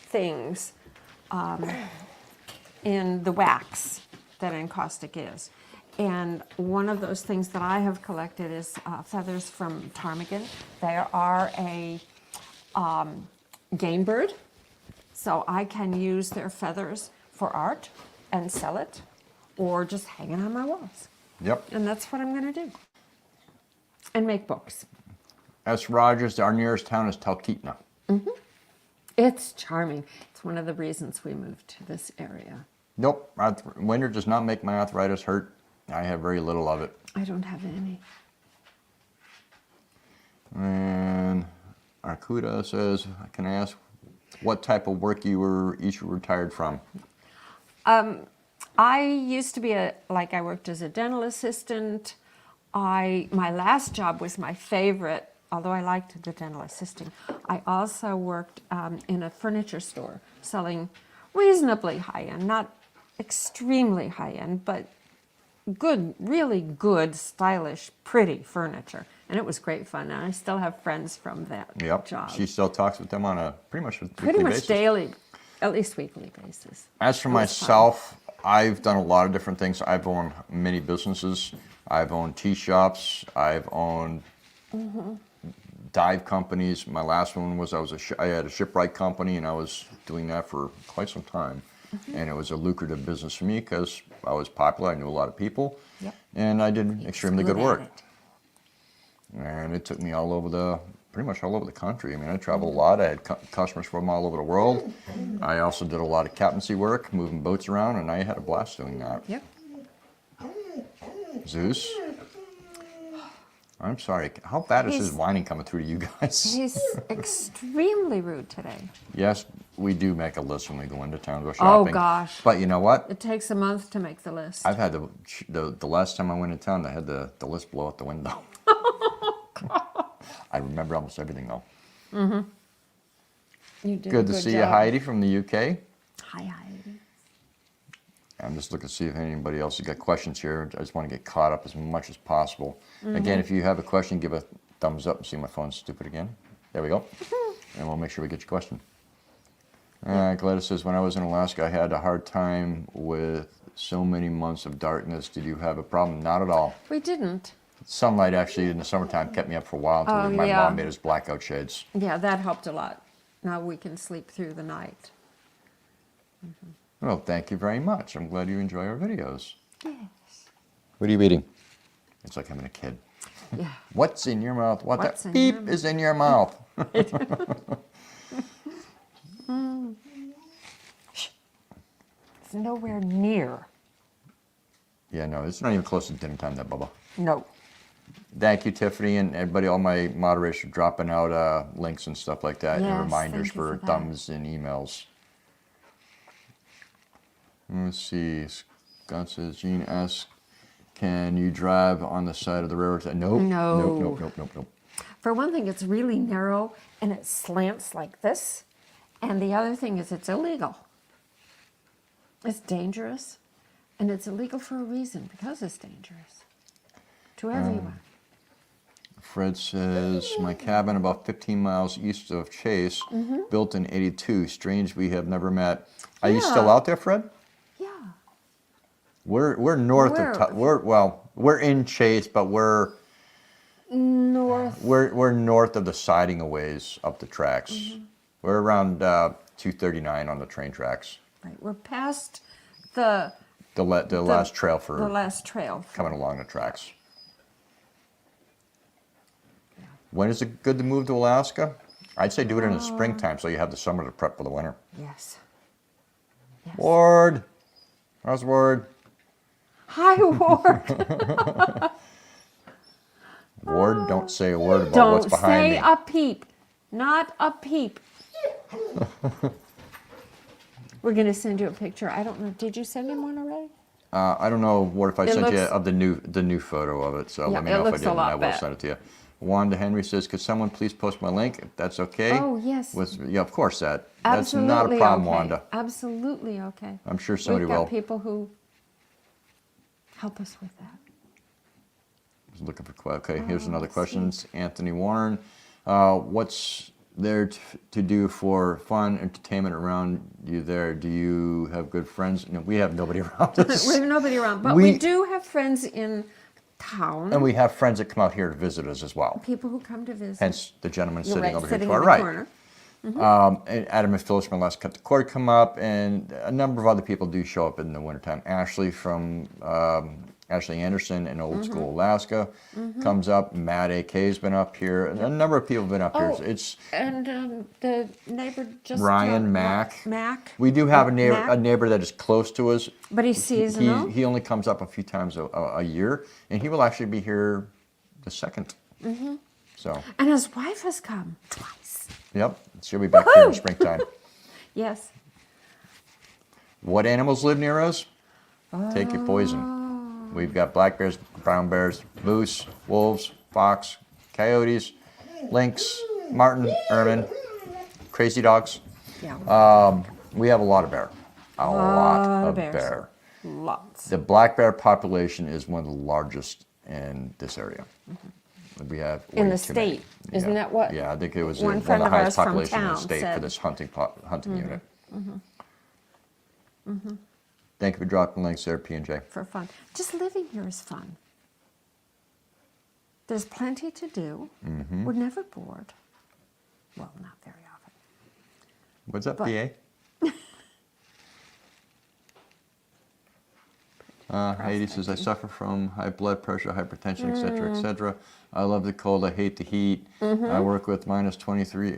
things in the wax that encaustic is. And one of those things that I have collected is feathers from ptarmigan. They are a game bird, so I can use their feathers for art and sell it, or just hang it on my walls. Yep. And that's what I'm going to do. And make books. S. Rogers, our nearest town is Talkeetna. It's charming. It's one of the reasons we moved to this area. Nope. Winter does not make my arthritis hurt. I have very little of it. I don't have any. And Arcuda says, can I ask what type of work you were each retired from? I used to be I worked as a dental assistant. My last job was my favorite, although I liked the dental assisting. I also worked in a furniture store selling reasonably high-end, not extremely high-end, but good, really good, stylish, pretty furniture. And it was great fun, and I still have friends from that Yep. job. She still talks with them on a pretty much Pretty much basis. daily, at least weekly basis. As for It was fun. myself, I've done a lot of different things. I've owned many businesses. I've owned tea shops. I've owned dive companies. My last one was I had a shipwright company, and I was doing that for quite some time. And it was a lucrative business for me because I was popular. I knew a lot of people, Yep. and I did extremely good at work. it. And it took me pretty much all over the country. I mean, I traveled a lot. I had customers from all over the world. I also did a lot of captaincy work, moving boats around, and I had a blast doing that. Yep. Zeus? I'm sorry. How bad is his He's- whining coming through to you guys? He's extremely rude today. Yes, we do make a list when we go into town, go Oh, shopping. gosh. But you know what? It takes a month to make the list. I've had the last time I went in town, I had the list blow out the window. I remember almost everything though. You did a Good to see you, job. Heidi from the UK. Hi, Heidi. I'm just looking to see if anybody else has got questions here. I just want to get caught up as much as possible. Again, if you have a question, give a thumbs up. See, my phone's stupid again. There we go. And we'll make sure we get your question. Gladys says, when I was in Alaska, I had a hard time with so many months of darkness. Did you have a problem? Not at all. We didn't. Sunlight actually in the summertime kept me up for a while until Oh, my yeah. mom made us blackout shades. Yeah, that helped a lot. Now we can sleep through the night. Well, thank you very much. I'm glad you enjoy our videos. Yes. What are you eating? It's like having a kid. Yeah. What's in your mouth? What What's the in beep your is in your mouth? It's nowhere near. Yeah, no, it's not even close to dinner time, that Bubba. No. Thank you, Tiffany, and everybody, all my moderators for dropping out links and stuff like that, and Yes, reminders thank you for for that. thumbs and emails. Let's see. Scott says, Gene asks, can you drive on the side of the railroad? Nope. No. Nope. For one thing, it's really narrow and it slants like this. And the other thing is it's illegal. It's dangerous. And it's illegal for a reason, because it's dangerous to everyone. Fred says, my cabin about 15 miles east of Chase, built in 82. Strange we have never met. Are you still Yeah. out there, Fred? Yeah. We're north Where? of we're in Chase, but we're North. we're north of the siding a ways up the tracks. We're around 239 on the train tracks. Right. We're past the The last trail for the last trail. coming along the tracks. When is it good to move to Alaska? I'd say do it in the springtime so you have the summer to prep for the winter. Yes. Ward! How's Ward? Hi, Ward. Ward, don't say a word about what's Don't behind say me. a peep. Not a peep. We're going to send you a picture. I don't know. Did you send him one already? I don't know what if I It sent you looks- of the new photo of it. So Yeah, let me it know if I looks a did, and lot I will better. send it to you. Wanda Henry says, "Could someone please post my link? If that's okay." Oh, yes. Yeah, of course that. Absolutely That's not a problem, okay. Wanda. Absolutely okay. I'm sure somebody We've got will. people who help us with that. I was looking for okay. Here's Oh, another sweet. question. Anthony Warren, what's there to do for fun entertainment around you there? Do you have good friends? No, we have nobody around us. We have nobody around, but we do have friends in town. And we have friends that come out here to visit us as well. People who come to visit. Hence the gentleman You're sitting right, over sitting here to in our the right. corner. And Adam and Phyllis from Last Cut the Cord come up, and a number of other people do show up in the wintertime. Ashley from Ashley Anderson in Old School Alaska comes up. Matt AK's been up here. And a number of people have been up here. Oh, It's and the neighbor just Ryan Mack. Mac. We do have a Mac. neighbor that is close to us. But he's seasonal. He only comes up a few times a year, and he will actually be here the 2nd. So, And his wife has come twice. yep, she'll be back here in the Woohoo! springtime. Yes. What animals live near us? Take your poison. We've got black bears, brown bears, moose, wolves, fox, coyotes, lynx, marten, ermine, crazy dogs. Yeah. We have a lot of bear. A lot of bears. bear. Lots. The black bear population is one of the largest in this area. We have In way the too many. state. Isn't that what Yeah, I think it was one one of friend the of highest ours from population in the town state for said? this hunting unit. Thank you for dropping links there, P&J. For fun. Just living here is fun. There's plenty to do. We're never bored. Well, not very often. What's up, But- PA? Heidi says, I suffer from high blood pressure, hypertension, etc. I love the cold. I hate the heat. I work with minus 23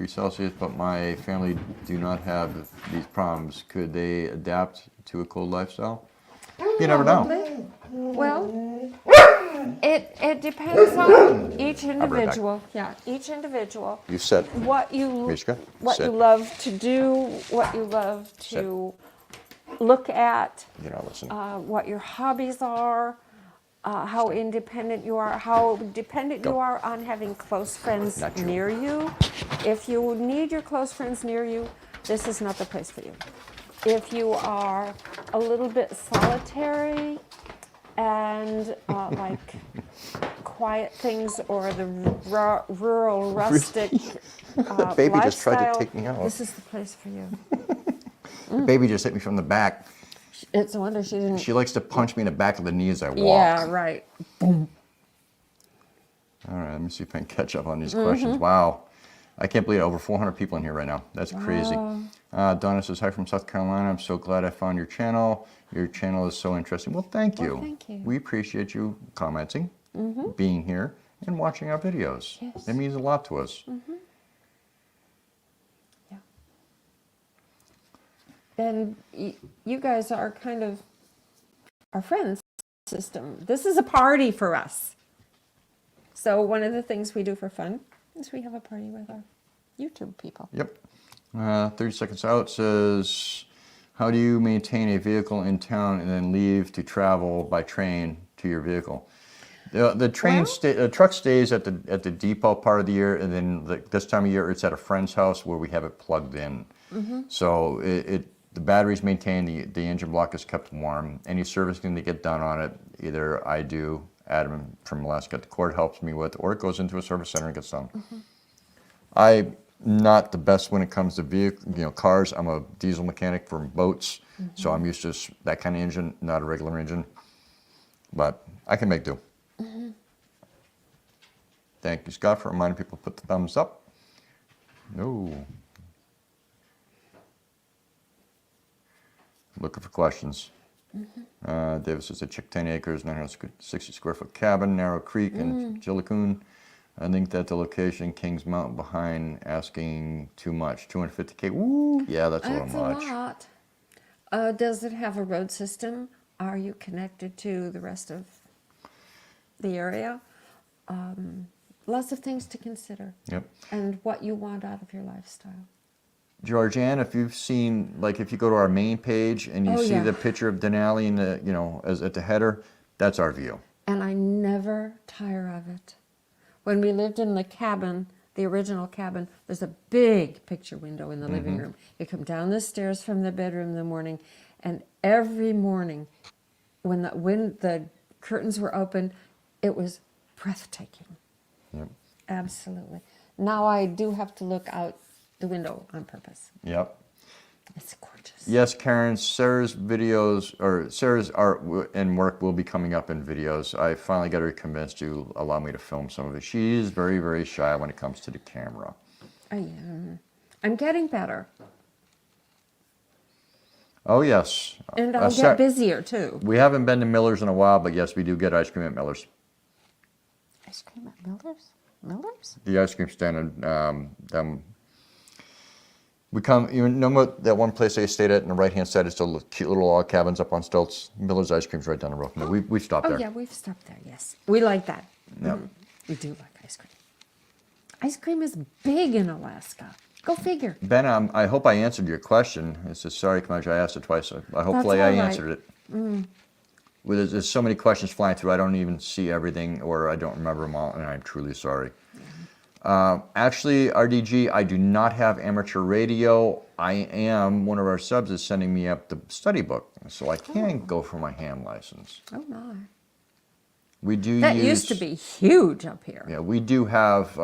Celsius, but my family do not have these problems. Could they adapt to a cold lifestyle? You never know. Well, it depends on each back. individual. Yeah, each individual. You said. What you Mishka, what you sit. love to do, what you love to look at, You're not listening. what your hobbies are, how independent you are, how dependent you Go. are on having close friends Not you. near you. If you need your close friends near you, this is not the place for you. If you are a little bit solitary and like quiet things or the rural, rustic Baby just tried to lifestyle, take me out. this is the place for you. Baby just hit me from the back. It's a wonder she didn't. She likes to punch me in the back of the knee as I walk. Yeah, right. All right, let me see if I can catch up on these questions. Wow. I can't believe it. Over 400 people in here right now. That's crazy. Donna says, hi from South Carolina. I'm so glad I found your channel. Your channel is so interesting. Well, thank you. Well, thank you. We appreciate you commenting, being here, and watching our videos. Yes. It means a lot to us. Yeah. And you guys are kind of our friends system. This is a party for us. So one of the things we do for fun is we have a party with our YouTube people. Yep. 30 seconds out says, how do you maintain a vehicle in town and then leave to travel by train to your vehicle? The truck stays at the depot part of the year, and then this time of year it's at a friend's house where we have it plugged in. So the battery's maintained, the engine block is kept warm. Any servicing to get done on it, either I do, Adam from Alaska at the Court helps me with, or it goes into a service center and gets done. I'm not the best when it comes to cars. I'm a diesel mechanic for boats, so I'm used to that kind of engine, not a regular engine. But I can make do. Thank you, Scott, for reminding people to put the thumbs up. No. Looking for questions. Davis says a chick 10 acres, 960 square foot cabin, Narrow Creek in Jillicoon. I think that the location, Kings Mountain behind, asking too much, 250K. Woo! Yeah, that's a little much. That's a lot. Does it have a road system? Are you connected to the rest of the area? Lots of things to consider. Yep. And what you want out of your lifestyle. Georgianne, if you've seen, like if you go to our main page and you see the picture of Denali in the, as at the header, that's our view. And I never tire of it. When we lived in the cabin, the original cabin, there's a big picture window in the living room. You come down the stairs from the bedroom in the morning, and every morning when the curtains were open, it was breathtaking. Yep. Absolutely. Now I do have to look out the window on purpose. Yep. It's gorgeous. Yes, Karen, Sarah's videos, or Sarah's art and work will be coming up in videos. I finally got her convinced to allow me to film some of it. She's very, very shy when it comes to the camera. I am. I'm getting better. Oh, yes. And I'll get busier, too. We haven't been to Miller's in a while, but yes, we do get ice cream at Miller's. Ice cream at Miller's? Miller's? The ice cream stand, we come, you know that one place I stayed at on the right-hand side is still cute little log cabins up on stilts. Miller's ice cream's right down the road from there. We've stopped there. Oh, yeah, we've stopped there, yes. We like that. Yep. We do like ice cream. Ice cream is big in Alaska. Go figure. Ben, I hope I answered your question. It's just, sorry, Kamaja, I asked it twice. Hopefully I answered it. Well, there's so many questions flying through, I don't even see everything, or I don't remember them all, and I'm truly sorry. Actually, RDG, I do not have amateur radio. One of our subs is sending me up the study book, so I can go for my ham license. Oh, my. We do That used to be huge up here. Yeah, we do have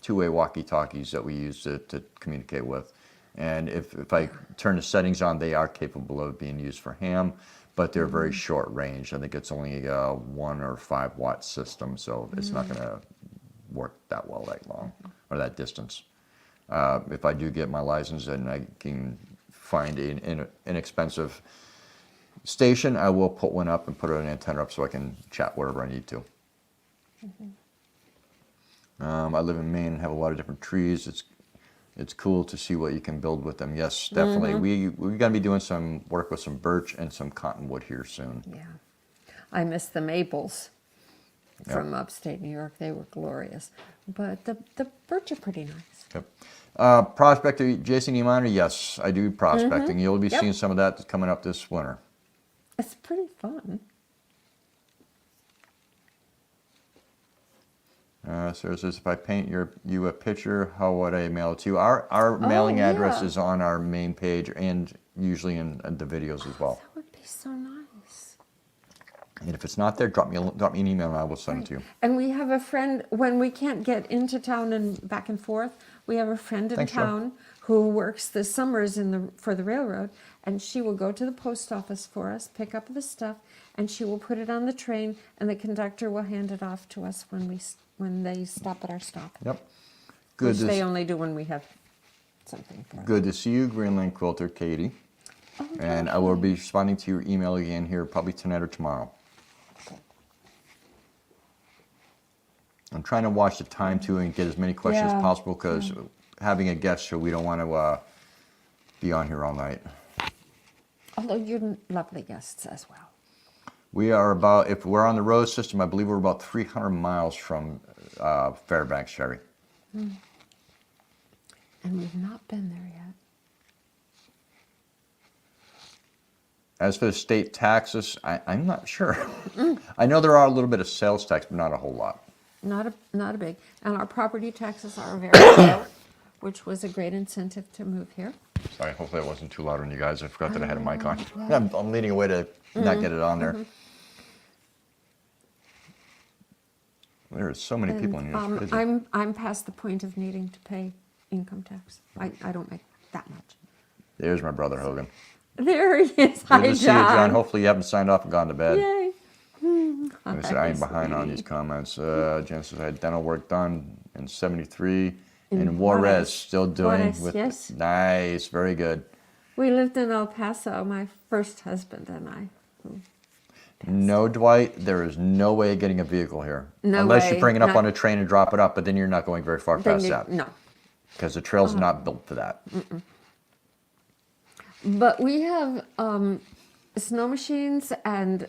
two-way walkie-talkies that we use to communicate with. And if I turn the settings on, they are capable of being used for ham, but they're very short range. I think it's only a 1 or 5 watt system, so it's not going to work that well that long or that distance. If I do get my license and I can find an inexpensive station, I will put one up and put an antenna up so I can chat wherever I need to. I live in Maine and have a lot of different trees. It's cool to see what you can build with them. Yes, definitely. We're going to be doing some work with some birch and some cottonwood here soon. Yeah. I miss the maples from upstate New York. They were glorious. But the birch are pretty nice. Yep. Prospector, Jason Imani, yes, I do prospecting. You'll be seeing some of that coming up this winter. It's pretty fun. Sarah says, if I paint you a picture, how would I mail it to you? Our mailing address is on our main page and usually in the videos as well. That would be so nice. And if it's not there, drop me an email and I will send it to you. And we have a friend, when we can't get into town and back and forth, we have a friend in town who works the summers for the railroad, and she will go to the post office for us, pick up the stuff, and she will put it on the train, and the conductor will hand it off to us when they stop at our stop. Yep. Which they only do when we have something for them. Good to see you, Greenland Quilter, Katie. Oh, and I will be responding to your email again here probably tonight or tomorrow. I'm trying to watch the time too and get as many questions as possible because having a guest show, we don't want to be on here all night. Although you're lovely guests as well. We are about, if we're on the road system, I believe we're about 300 miles from Fairbanks, Sherry. And we've not been there yet. As for the state taxes, I'm not sure. I know there are a little bit of sales tax, but not a whole lot. Not a big. And our property taxes are very low, which was a great incentive to move here. Sorry, hopefully I wasn't too loud on you guys. I forgot that I had a mic on. I'm leaning away to not get it on there. There are so many people in here. It's crazy. I'm past the point of needing to pay income tax. I don't make that much. There's my brother Hogan. There he is. Good Hi, to see you, John. John. Hopefully you haven't signed off and gone to bed. Yay. Like I said, I am behind on these comments. Jen says I had dental work done in '73 in Juarez, still doing Juarez, with yes. nice, very good. We lived in El Paso, my first husband and I. No, Dwight, there is no way of getting a vehicle here. No Unless way, you bring it up not- on a train and drop it up, but then you're not going very far Then past you- that. No. Because the trail's not built for that. But we have snow machines and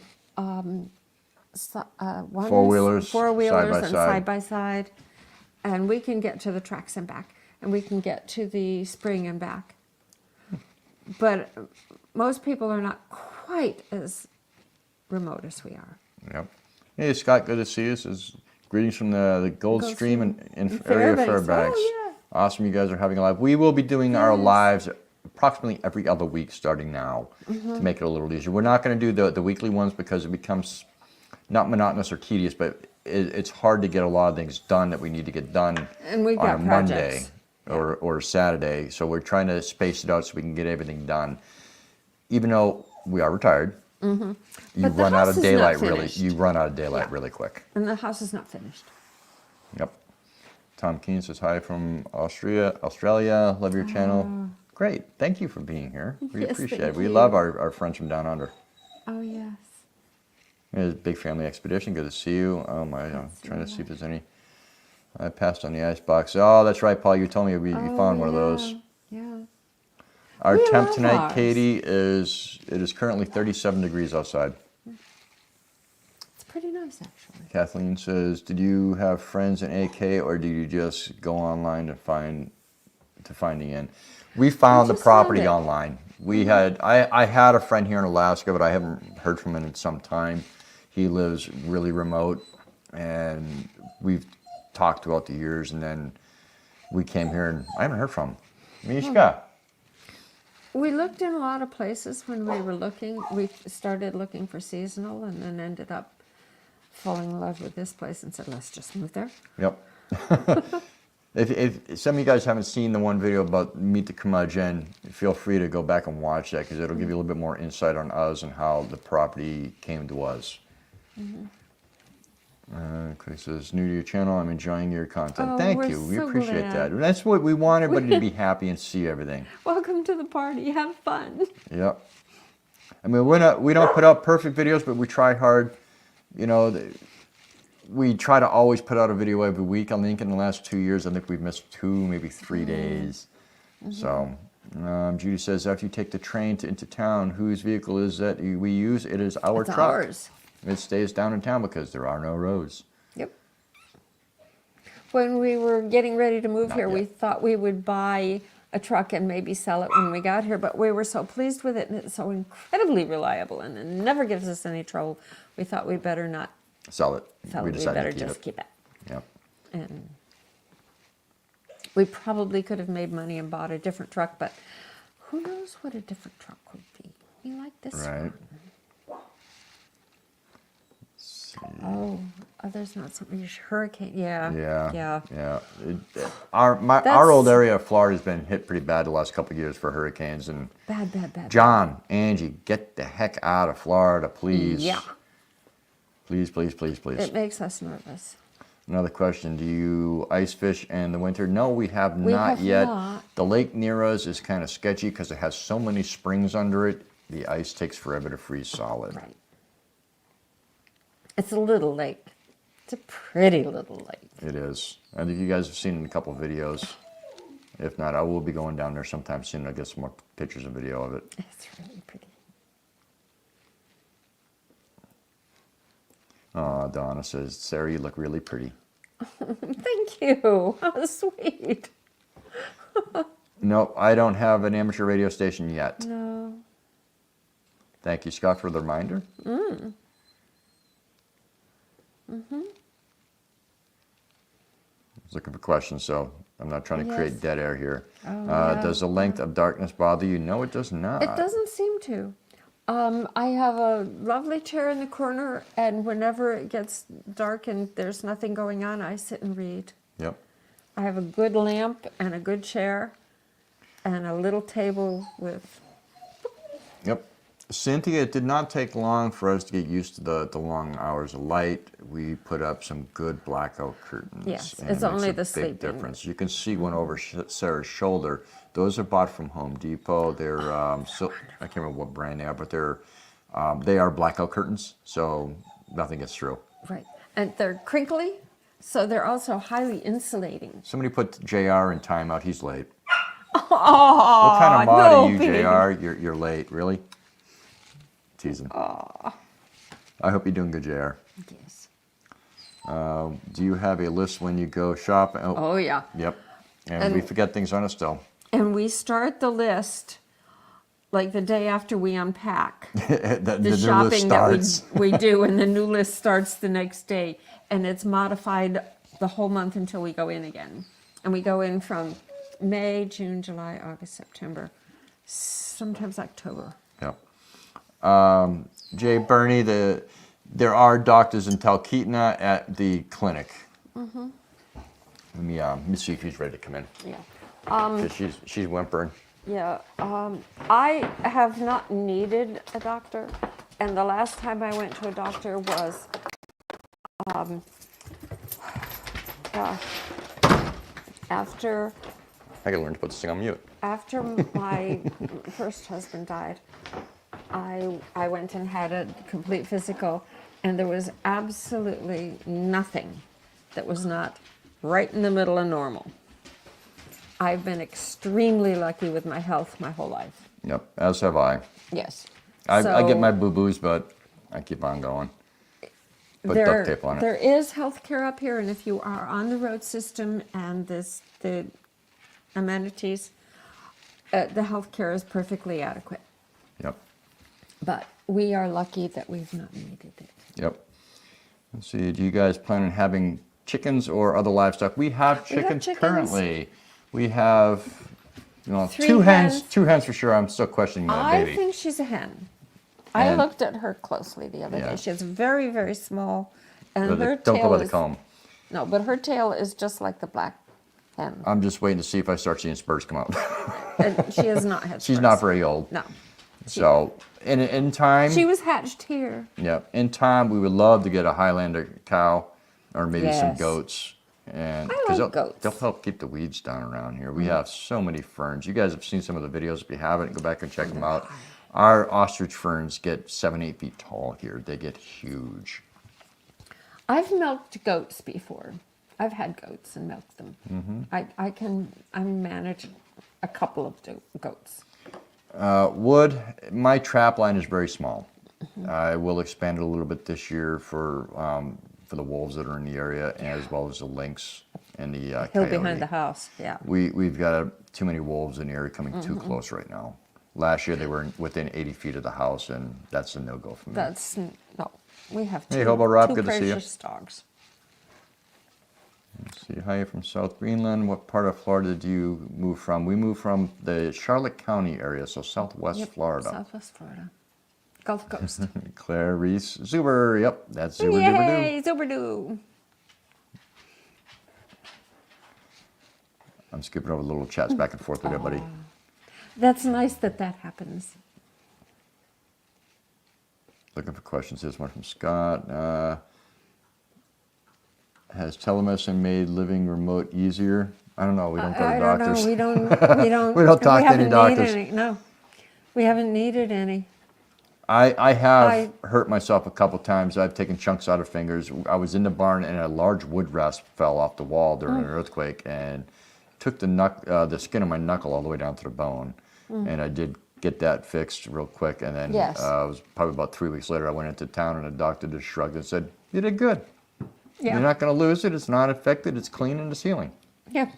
Four-wheelers, four-wheelers and side-by-side. side-by-side. And we can get to the tracks and back. And we can get to the spring and back. But most people are not quite as remote as we are. Yep. Hey, Scott, good to see you. This is greetings from the Gold Gold Stream Stream in in area of Fairbanks. Fairbanks. Oh, yeah. Awesome, you guys are having a live. We will be doing our Yes. lives approximately every other week starting now to make it a little easier. We're not going to do the weekly ones because it becomes not monotonous or tedious, but it's hard to get a lot of things done that we need to get done And we've on got a Monday projects. or Saturday. So we're trying to space it out so we can get everything done. Even though we are retired, you But the run out house of is daylight not really. finished. You run out of daylight Yeah. really quick. And the house is not finished. Yep. Tom Keene says hi from Australia. Love your channel. Great. Thank you for being here. We Yes, appreciate it. thank We you. love our friends from down under. Oh, yes. It's a big family expedition. Good to see you. I'm trying to see if there's any. I passed on the ice box. Oh, that's right, Paul. You told me you found one of those. Yeah. Our We temp love tonight, ours. Katie, it is currently 37 degrees outside. It's pretty nice, actually. Kathleen says, did you have friends in AK or did you just go online to find the inn? We found the just property found it. online. We had I had a friend here in Alaska, but I haven't heard from him in some time. He lives really remote, and we've talked throughout the years, and then we came here and I haven't heard from him. Mishka. We looked in a lot of places when we were looking. We started looking for seasonal and then ended up falling in love with this place and said, let's just move there. Yep. If some of you guys haven't seen the one video about Meet the Curmudgeon, feel free to go back and watch that because it'll give you a little bit more insight on us and how the property came to us. Chris says, new to your channel, I'm enjoying your content. Oh, Thank we're you. We so appreciate glad. that. That's what we want everybody to be happy and see everything. Welcome to the party. Have fun. Yep. I mean, we don't put out perfect videos, but we try hard. You know, we try to always put out a video every week. I think in the last 2 years, I think we've missed 2, maybe 3 days. So, Judy says, after you take the train into town, whose vehicle is that we use? It is our It's truck. ours. It stays down in town because there are no roads. Yep. When we were getting ready to move Not here, we yet. thought we would buy a truck and maybe sell it when we got here, but we were so pleased with it and it's so incredibly reliable and it never gives us any trouble. We thought we better not Sell it. sell We it. We decided better to keep just it. keep it. Yep. And we probably could have made money and bought a different truck, but who knows what a different truck would be. We like this Right. one. Oh, there's not something. Hurricane. Yeah. Yeah. Yeah. Our That's- old area of Florida has been hit pretty bad the last couple of years for hurricanes. And Bad. John, Angie, get the heck out of Florida, please. Yeah. Please. It makes us nervous. Another question: do you ice fish in the winter? No, we have We not have yet. not. The lake near us is kind of sketchy because it has so many springs under it. The ice takes forever to freeze solid. Right. It's a little lake. It's a pretty little lake. It is. I think you guys have seen it in a couple of videos. If not, I will be going down there sometime soon. I'll get some more pictures and video of it. It's really pretty. Donna says, Sarah, you look really pretty. Thank you. How sweet. Nope, I don't have an amateur radio station yet. No. Thank you, Scott, for the reminder. I was looking for questions, so I'm not trying to create Yes. dead air here. Oh, yeah. Does the length of darkness bother you? No, it does not. It doesn't seem to. I have a lovely chair in the corner, and whenever it gets dark and there's nothing going on, I sit and read. Yep. I have a good lamp and a good chair and a little table with. Yep. Cynthia, it did not take long for us to get used to the long hours of light. We put up some good blackout curtains. Yes, and it's it makes only a the big sleeping. difference. You can see one over Sarah's shoulder. Those are bought from Home Depot. They're so I can't remember what brand they are, but they are blackout curtains, so nothing gets through. Right. And they're crinkly, so they're also highly insulating. Somebody put JR in timeout. He's late. Oh, What kind of mod no, are you, Pete. JR? You're late, really? Teasing. I hope you're doing good, JR. Yes. Do you have a list when you go shop? Oh, yeah. Yep. And we And- forget things on us still. And we start the list like the day after we unpack. the The new list shopping that starts. we do, and the new list starts the next day. And it's modified the whole month until we go in again. And we go in from May, June, July, August, September, sometimes October. Yep. Jay Bernie, there are doctors in Talkeetna at the clinic. Mm-hmm. Let me see if he's ready to come in. Yeah. 'Cause she's whimpering. Yeah, I have not needed a doctor, and the last time I went to a doctor was, gosh, after I gotta learn to put this thing on mute. my first husband died. I went and had a complete physical, and there was absolutely nothing that was not right in the middle of normal. I've been extremely lucky with my health my whole life. Yep, as have I. Yes. I get So my boo-boos, but I keep on going. Put there, duct tape on it. There is health care up here, and if you are on the road system and the amenities, the health care is perfectly adequate. Yep. But we are lucky that we've not needed it. Yep. Let's see, do you guys plan on having chickens or other livestock? We have chickens chickens. currently. We have, Three two hens. hens. Two hens for sure. I'm still questioning that I baby. think she's a hen. I And- looked at her closely the other Yeah. day. She is very, very small, and But her don't tail go by the is comb. no, but her tail is just like the black hen, I'm just waiting to see if I start seeing spurs come out. and she has not had. She's spurs. not very old. No, So in time, she was hatched here. yeah, in time we would love to get a Highlander cow or maybe some Yes. goats. And I 'cause like goats. they'll help keep the weeds down around here. We have so many ferns. You guys have seen some of the videos. If you haven't, go back and check them out. Our ostrich ferns get 7-8 feet tall here. They get huge. I've milked goats before. I've had goats and milked them. Mm-hmm. I manage a couple of goats. Wood, my trap line is very small. Mm-hmm. I will expand it a little bit this year for the wolves that are in the area, as well as the lynx and the Hill coyote. behind the house. Yeah. We've got too many wolves in the area coming too Mm-hmm. close right now. Last year they were within 80 feet of the house, and that's a no-go for me. That's no. We have two, Hey, Hobo Rob, two good to see you. precious dogs. Let's see, hi from South Greenland. What part of Florida do you move from? We moved from the Charlotte County area, so southwest Yep, Florida. Southwest Florida. Gulf Coast. Claire Reese, Zuber, yep, that's Zuber Doober Doo. Yay, Zuberdoo. I'm skipping over little chats back and forth with everybody. That's nice that happens. Looking for questions. Here's one from Scott. Has telemedicine made living remote easier? I don't know. We don't go to I doctors. don't know. We don't. We don't talk to any haven't doctors. needed any. No, we haven't needed any. I have I- hurt myself a couple times. I've taken chunks out of fingers. I was in the barn and a large wood rest fell off the wall during an earthquake and took the skin of my knuckle all the way down to the bone. And I did get that fixed real quick. And then Yes. it was probably about 3 weeks later, I went into town and the doctor just shrugged and said, You did good. Yeah. You're not going to lose it. It's not affected. It's clean in the ceiling. Yeah.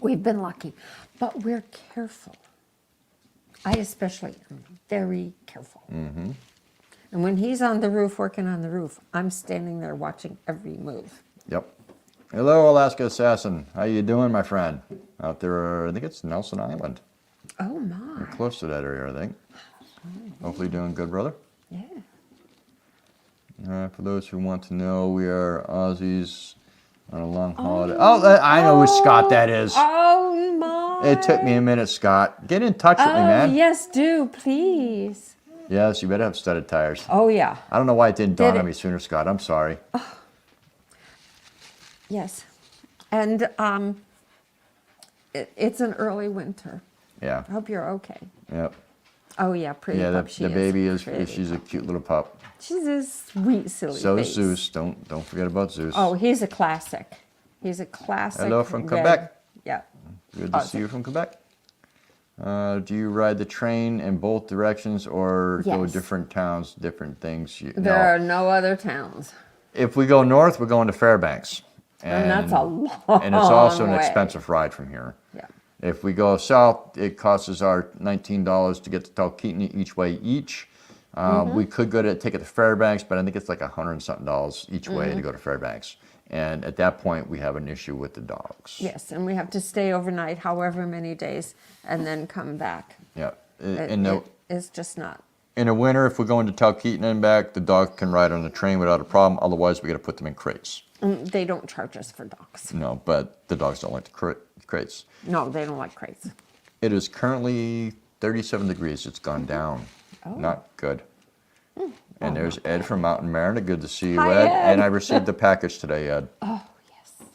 We've been lucky, but we're careful. I especially am very careful. Mm-hmm. And when he's on the roof, working on the roof, I'm standing there watching every move. Yep. Hello, Alaska Assassin. How you doing, my friend? Out there, I think it's Nelson Island. Oh my. We're close to that area, I think. Hopefully doing good, brother. Yeah. For those who want to know, we are Aussies on a long holiday. Oh, I know who Scott that is. Oh my. It took me a minute, Scott. Get in touch with me, Oh man. yes, do please. Yes, you better have studded tires. Oh yeah. I don't know why it didn't dawn Did on it- me sooner, Scott. I'm sorry. Yes, and it's an early winter. Yeah. I hope you're okay. Yep. Oh yeah, pretty Yeah, pup. the baby is pretty. she's a cute little pup. She's a sweet, silly So face. is Zeus. Don't forget about Zeus. Oh, he's a classic. He's a classic. Hello from red- Quebec. Yeah. Good to see you from Quebec. Do you ride the train in both directions or go Yes. different towns, different things? There are no other towns. If we go north, we're going to Fairbanks. And that's a long And it's also an way. expensive ride from here. Yeah. If we go south, it costs us our $19 to get to Talkeetna each way each. Mm-hmm. We could take it to Fairbanks, but I think it's like $100 and something each way Mm-hmm. to go to Fairbanks. And at that point, we have an issue with the dogs. Yes, and we have to stay overnight, however many days, and then come back. Yeah. It's just not. In the winter, if we're going to Talkeetna and back, the dog can ride on the train without a problem. Otherwise, we got to put them in crates. They don't charge us for dogs. No, but the dogs don't like the crates. No, they don't like crates. It is currently 37 degrees. It's gone down. Oh. Not good. And there's Ed from Mountain Mariner. Good to see you, Hi, Ed. Ed. And I received the package today, Ed. Oh, yes.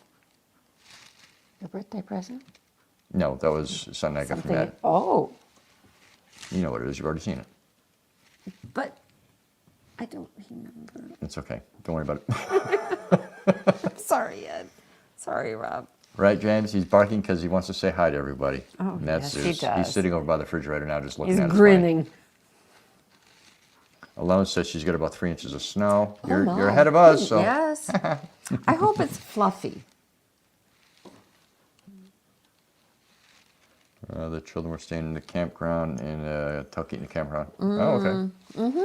Your birthday present? No, that was something I got from Ed. Oh, You know what it is. You've already seen it. but I don't remember. It's okay. Don't worry about it. Sorry, Ed. Sorry, Rob. Right, James? He's barking because he wants to say hi to everybody. Oh, And that's yes, he Zeus. does. He's sitting over by the refrigerator now just looking He's at us. grinning. Alone says she's got about 3 inches of snow. Oh, You're my. ahead of us. So. Yes. I hope it's fluffy. The children were staying in the campground in Talkeetna campground. Oh, okay.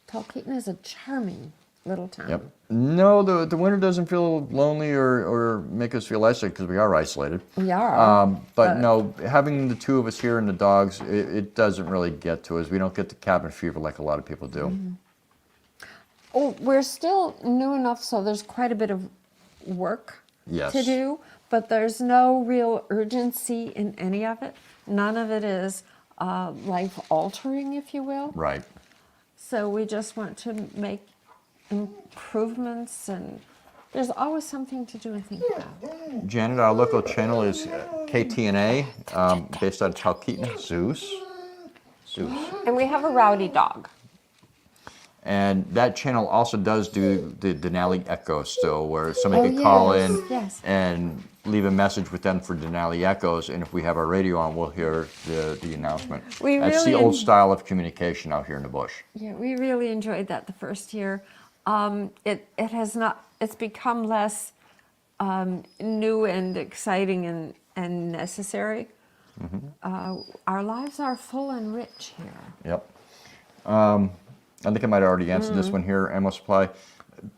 Talkeetna is a charming little town. Yep. No, the winter doesn't feel lonely or make us feel isolated because we are isolated. We are. But no, having the two of us here and the dogs, it doesn't really get to us. We don't get the cabin fever like a lot of people do. Oh, we're still new enough, so there's quite a bit of work Yes. to do, but there's no real urgency in any of it. None of it is life altering, if you will. Right. So we just want to make improvements, and there's always something to do and think about. Janet, our local channel is KTNA, based out of Talkeetna, Zeus. And we have a rowdy dog. And that channel also does do the Denali Echoes still, where somebody Oh, could call yes, in yes. and leave a message with them for Denali Echoes. And if we have our radio on, we'll hear the announcement. We That's really the old style of communication out here in the bush. Yeah, we really enjoyed that the first year. It has not. It's become less new and exciting and necessary. Our lives are full and rich here. Yep. I think I might have already answered this one here. Ammo supply.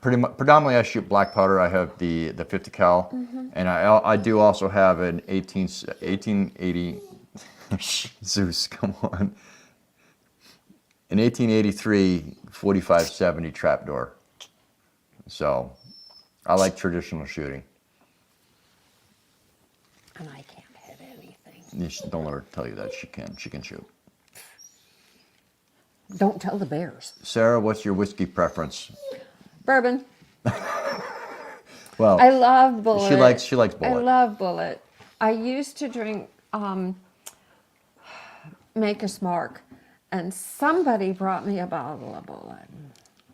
Predominantly, I shoot black powder. I have the 50 cal, and I do also have an 1880 Zeus. Come on. An 1883 4570 trapdoor. So, I like traditional shooting. And I can't hit anything. Don't let her tell you that. She can. She can shoot. Don't tell the bears. Sarah, what's your whiskey preference? Bourbon. Well, I love Bullet. She likes Bullet. I love Bullet. I used to drink Maker's Mark, and somebody brought me a bottle of Bullet.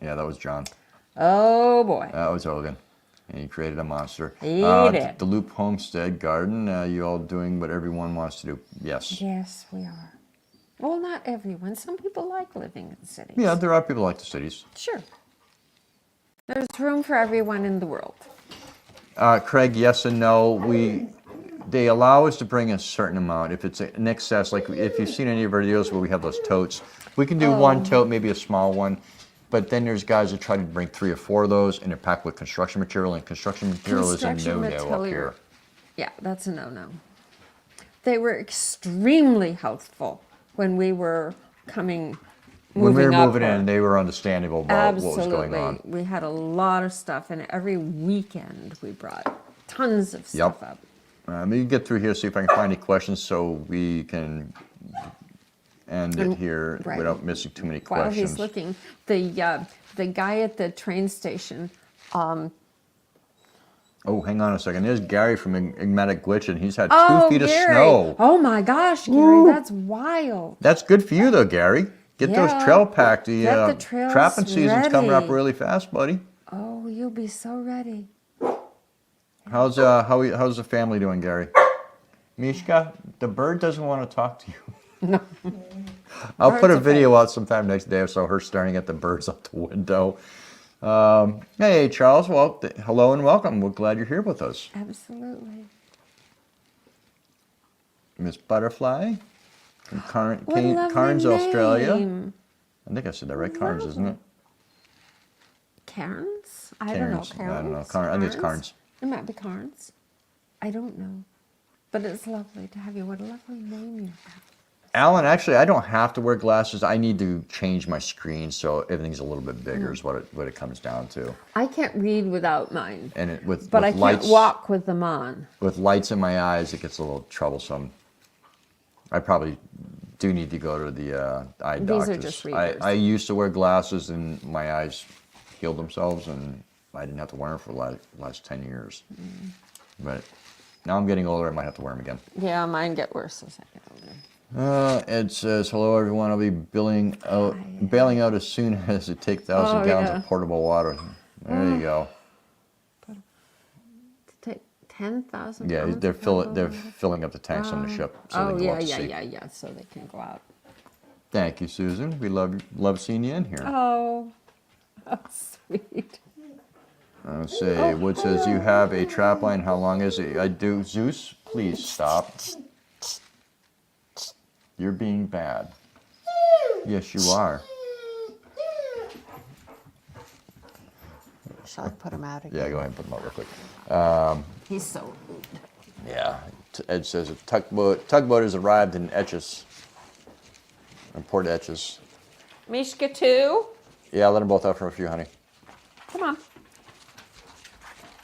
Yeah, that was John. Oh boy. That was Hogan. And he created a monster. He did. The Loop Homestead Garden, you all doing what everyone wants to do. Yes. Yes, we are. Well, not everyone. Some people like living in cities. Yeah, there are people like the cities. Sure. There's room for everyone in the world. Craig, yes and no. They allow us to bring a certain amount. If it's in excess, like if you've seen any of our videos where we have those totes, we can do one tote, maybe a small one. But then there's guys that try to bring 3 or 4 of those, and they're packed with construction material, and construction material is a no-no up here. Yeah, that's a no-no. They were extremely helpful when we were moving When we were moving upward. in, they were understandable about what was going on. We had a lot of stuff, and every weekend we brought tons of stuff up. Let me get through here, see if I can find any questions so we can end it here Right. without missing too many While questions. he's looking, the guy at the train station, Oh, hang on a second. There's Gary from Enigmatic Glitch, and he's had 2 feet of Gary. snow. Oh my gosh, Gary, that's wild. That's good for you, though, Gary. Get those Yeah. trail packed. Get the trails trapping season's coming up ready. really fast, buddy. Oh, you'll be so ready. How's the family doing, Gary? Mishka, the bird doesn't want to talk to you. No. I'll put a Bird's video out sometime next day of her staring at the birds out the window. Hey, Charles. Well, hello and welcome. We're glad you're here with us. Absolutely. Miss Butterfly from What a lovely Cairns, Australia. name. I think I said that right. Cairns, isn't it? Cairns? I don't know. Cairns. Cairns? I don't know. I think it's Cairns. It might be Cairns. I don't know. But it's lovely to have you. What a lovely name you have. Alan, actually, I don't have to wear glasses. I need to change my screen so everything's a little bit bigger is what it comes down to. I can't read without mine. And with But I can't lights, walk with them on. with lights in my eyes, it gets a little troublesome. I probably do need to go to the eye These are doctors. just readers. I used to wear glasses and my eyes healed themselves and I didn't have to wear them for the last 10 years. But now I'm getting older, I might have to wear them again. Yeah, mine get worse as I get older. Ed says, hello everyone, I'll be bailing out as soon as it takes 1,000 Oh, gallons yeah. of portable water. There you go. To take 10,000 Yeah, pounds they're of portable filling up the tanks on the ship so they Oh, can go out yeah, to yeah, sea. yeah. So they can go out. Thank you, Susan. We love seeing you in here. Oh, how sweet. Let's say, Wood says, you have a trap line. How long is it? I do. Zeus, please stop. You're being bad. Yes, you are. Shall I put him out again? Yeah, go ahead and put them out real quick. He's so rude. Yeah. Ed says, a tugboat has arrived in Etches. In Port Etches. Mishka too? Yeah, let them both out for a few, honey. Come on.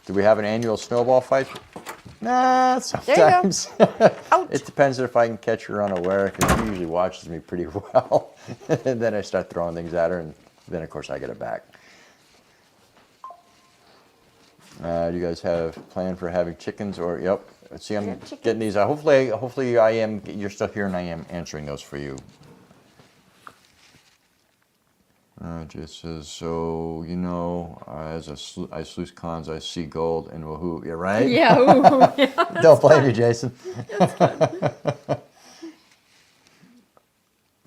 Do we have an annual snowball fight? Nah, There you go. sometimes. Ouch. It depends if I can catch her unaware, because she usually watches me pretty well. And then I start throwing things at her, and then, of course, I get it back. Do you guys have a plan for having chickens? Or, yep. See, I'm got chickens. getting these. Hopefully you're still here, and I am answering those for you. Just says, so, as I sluice cons, I see gold and woohoo. Yeah, right? Yeah, ooh, yeah. Don't blame you, Jason.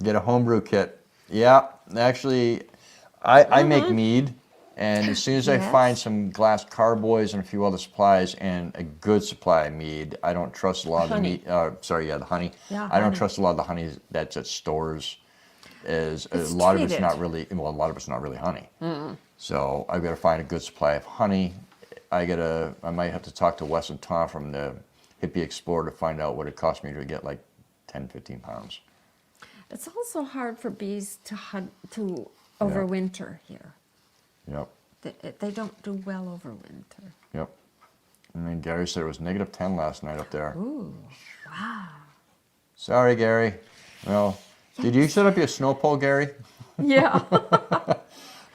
Get a homebrew kit. Yeah, actually, I make mead, and as soon as I Yes. find some glass carboys and a few other supplies and a good supply of mead, I don't trust a lot of the Honey. mead. The honey. Yeah, I don't honey. trust a lot of the honey that's at stores. It's A lot of it's treated. not really honey. So I've got to find a good supply of honey. I might have to talk to Wes and Tom from the Hippie Explorer to find out what it cost me to get like 10, 15 pounds. It's also hard for bees to overwinter here. Yep, They don't do well over winter. yep. And then Gary said it was -10 last night up there. Ooh, wow. Sorry, Gary. Well, did you set up your snow pole, Gary? Yeah.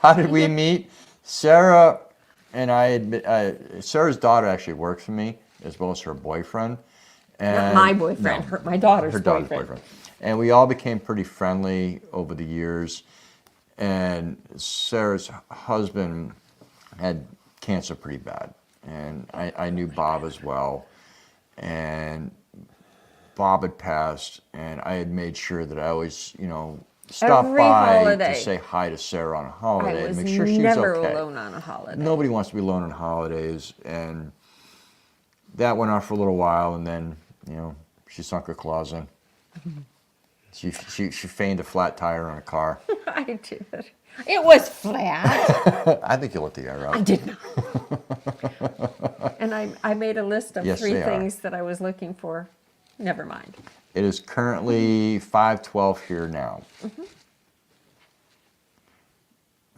How did we meet? Sarah and Sarah's daughter actually works for me, as well as her boyfriend. And Not my boyfriend, No, my daughter's her daughter's boyfriend. boyfriend. And we all became pretty friendly over the years. And Sarah's husband had cancer pretty bad. And I knew Bob as well. And Bob had passed, and I had made sure that I always, stop Every by holiday. to say hi to Sarah on a holiday I and was make sure she's never okay. alone on a holiday. Nobody wants to be alone on holidays, and that went on for a little while, and then, she sunk her claws in. She feigned a flat tire on a car. I did. It was flat. I think you let the air out. I did not. And I made a list of Yes, three they are. things that I was looking for. Never mind. It is currently 5:12 here now.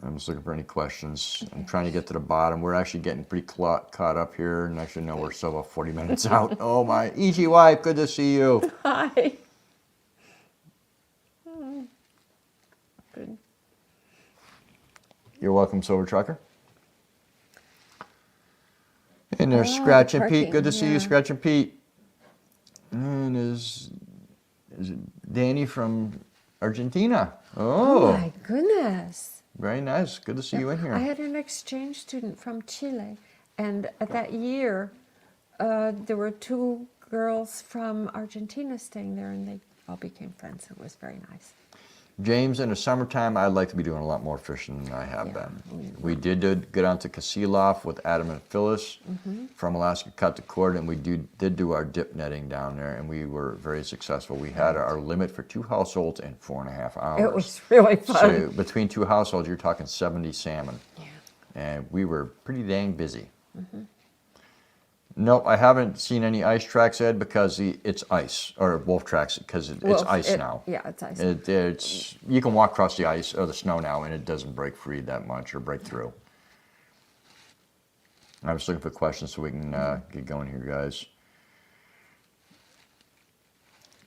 I'm just looking for any questions. I'm trying to get to the bottom. We're actually getting pretty caught up here, and actually, no, we're still about 40 minutes out. Oh my, E.G. wife, good to see you. Hi. Good. You're welcome, Silver Trucker. And there's Oh, Scratch the and Pete. parking, Good to see you, yeah. Scratch and Pete. And is it Danny from Argentina? Oh Oh, my goodness. very nice. Good to see you in I here. had an exchange student from Chile, and that year there were two girls from Argentina staying there, and they all became friends. It was very nice. James, in the summertime, I'd like to be doing a lot more fishing than I have Yeah, been. We did get onto Kasilof with Adam and Phyllis from Alaska Cut the Cord, and we did do our dip netting down there, and we were very successful. We had our limit for 2 households in 4.5 hours. It was really fun. So between 2 households, you're talking 70 salmon. Yeah. And we were pretty dang busy. Nope, I haven't seen any ice tracks, Ed, because it's ice, or wolf tracks, because it's Well, ice now. Yeah, it's ice. It's you can walk across the ice or the snow now, and it doesn't break free that much or break through. I was looking for questions so we can get going here, guys.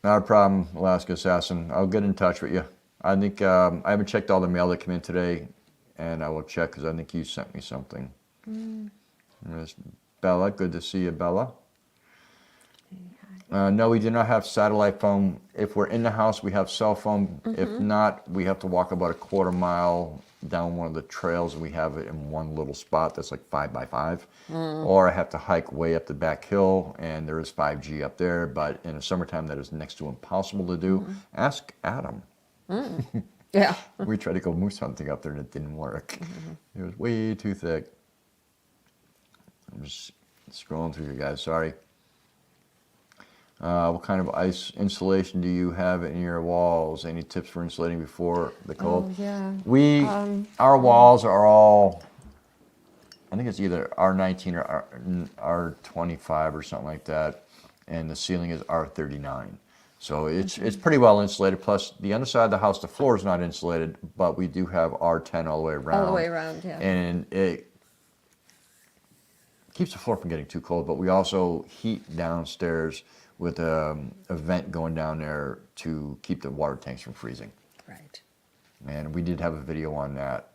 Not a problem, Alaska Assassin. I'll get in touch with you. I think I haven't checked all the mail that came in today, and I will check because I think you sent me something. There's Bella, good to see you, Bella. No, we do not have satellite phone. If we're in the house, we have cell phone. If not, we have to walk about a quarter mile down one of the trails, and we have it in one little spot that's like 5 by 5. Or I have to hike way up the back hill, and there is 5G up there. But in the summertime, that is next to impossible to do. Ask Adam. Yeah. We tried to go moose hunting up there, and it didn't work. It was way too thick. I'm just scrolling through you guys, sorry. What kind of ice insulation do you have in your walls? Any tips for insulating before the cold? Oh, yeah. Our walls are all, I think it's either R19 or R25 or something like that, and the ceiling is R39. So it's pretty well insulated. Plus, the underside of the house, the floor is not insulated, but we do have R10 all the way around. All the way around, yeah. And it keeps the floor from getting too cold, but we also heat downstairs with a vent going down there to keep the water tanks from freezing. Right. And we did have a video on that.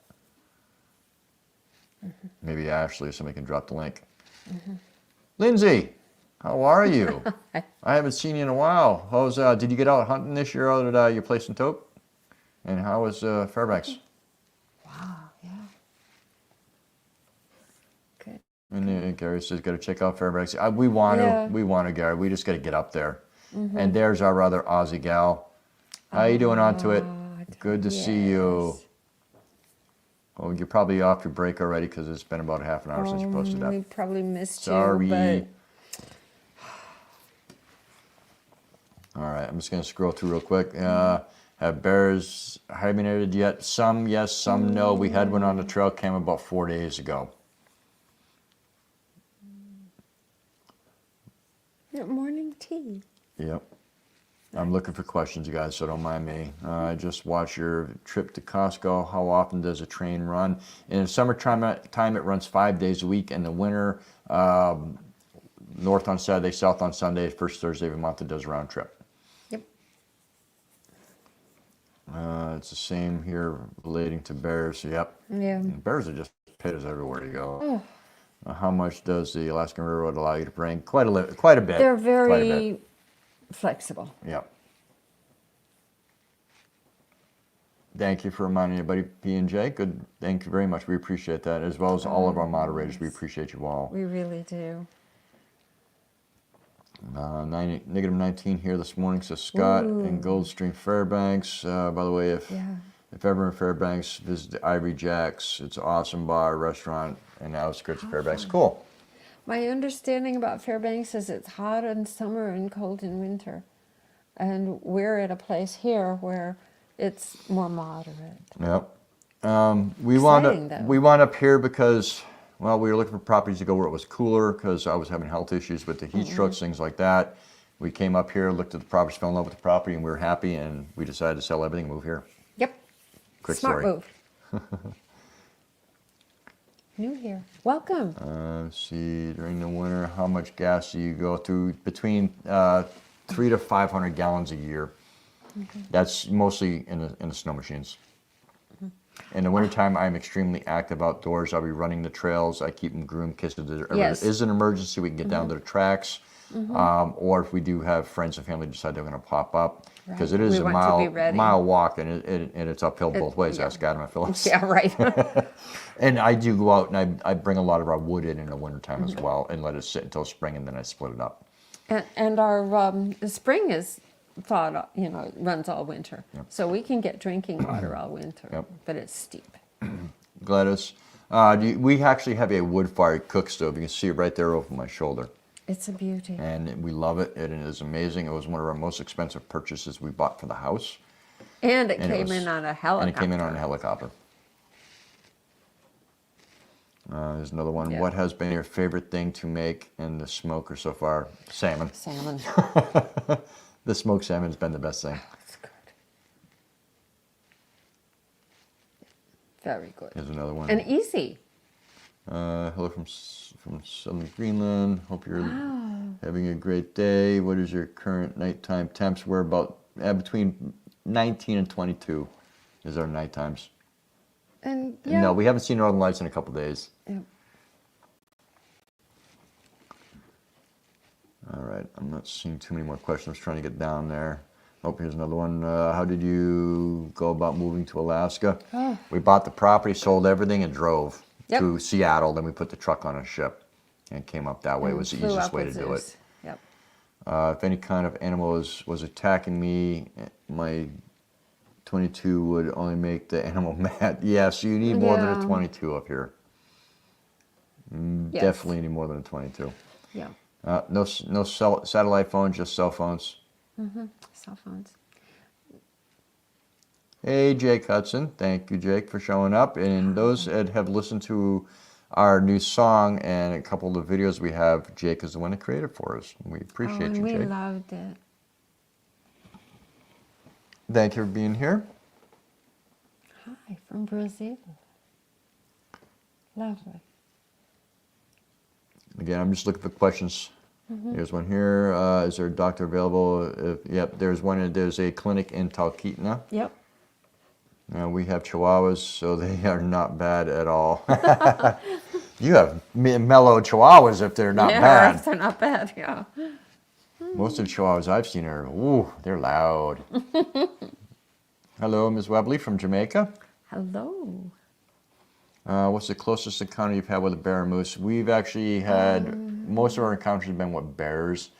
Maybe Ashley, if somebody can drop the link. Lindsay, how are you? I haven't seen you in a while. How's did you get out hunting this year out at your place in Tope? And how was Fairbanks? Wow, yeah. Good. And Gary says, "Got to check out Fairbanks." We want to, Gary. We just got to get up there. And there's our other Aussie gal. How you doing onto it? Good to see you. Oh, you're probably off your break already because it's been about half an hour since you posted that. We probably missed Sorry. you, but All right, I'm just going to scroll through real quick. Have bears hibernated yet? Some yes, some no. We had one on the trail, came about 4 days ago. morning tea. Yep. I'm looking for questions, you guys, so don't mind me. I just watched your trip to Costco. How often does a train run? In the summertime, it runs 5 days a week. In the winter, north on Saturday, south on Sunday, first Thursday of the month, it does a round trip. Yep. It's the same here relating to bears. Yep. Yeah. And bears are just pittas everywhere you go. How much does the Alaskan Railroad allow you to bring? Quite a bit. They're Quite a very bit. flexible. Yep. Thank you for reminding everybody, P&J. Good. Thank you very much. We appreciate that, as well as all of our moderators. We appreciate you all. We really do. Negative 19 here this morning, says Scott in Goldstream, Fairbanks. By the way, if ever in Fairbanks, visit the Ivory Jacks. It's an awesome bar, restaurant, in the outskirts of Fairbanks. Cool. My understanding about Fairbanks is it's hot in summer and cold in winter. And we're at a place here where it's more moderate. Yep. Exciting, though. We wound up here because, well, we were looking for properties to go where it was cooler because I was having health issues with the heat strokes, things like that. We came up here, looked at the properties, fell in love with the property, and we were happy, and we decided to sell everything and move here. Yep. Quick Smart story. move. New here. Welcome. Let's see, during the winter, how much gas do you go through? Between 300 to 500 gallons a year. That's mostly in the snow machines. In the wintertime, I'm extremely active outdoors. I'll be running the trails. I keep them groomed in case there is an emergency. We can get down to the tracks. Or if we do have friends and family decide they're going to pop up. Because it is a mile walk, and it's uphill both ways. Ask Adam and Phyllis. Yeah, right. And I do go out and I bring a lot of our wood in the wintertime as well and let it sit until spring, and then I split it up. And our spring is thawed, runs all winter. Yep. So we can get drinking water all winter, Yep. but it's steep. Gladys, we actually have a wood-fired cook stove. You can see it right there over my shoulder. It's a beauty. And we love it. It is amazing. It was one of our most expensive purchases we bought for the house. And it came in on a helicopter. And it came in on a helicopter. There's another one. Yeah. What has been your favorite thing to make in the smoker so far? Salmon. Salmon. The smoked salmon has been the best thing. It's good. Very good. Here's another one. And easy. Hello from southern Greenland. Hope you're having a great day. What is your current nighttime temps? We're about between 19 and 22 is our night times. And No, we haven't seen northern lights in a couple days. Yeah. All right, I'm not seeing too many more questions. Trying to get down there. Oh, here's another one. How did you go about moving to Alaska? We bought the property, sold everything, and drove to Seattle. Then we put the truck on a ship and came up that way. It was the easiest way to do it. Yep. If any kind of animal was attacking me, my 22 would only make the animal mad. Yes, you need more than a 22 up here. Yes. Definitely need more than a 22. Yeah. No satellite phones, just cell phones. Cell phones. Hey, Jake Hudson. Thank you, Jake, for showing up. And those that have listened to our new song and a couple of the videos we have, Jake is the one that created for us. We appreciate you, Jake. We loved it. Thank you for being here. Hi, from Brazil. Lovely. Again, I'm just looking for questions. There's one here. Is there a doctor available? Yep, there's one. There's a clinic in Talkeetna. Yep. We have Chihuahuas, so they are not bad at all. You have mellow Chihuahuas if they're not bad. If they're not bad, yeah. Most of the Chihuahuas I've seen are, they're loud. Hello, Ms. Webley from Jamaica. Hello. What's the closest encounter you've had with a bear or moose? We've actually had, most of our encounters have been with bears.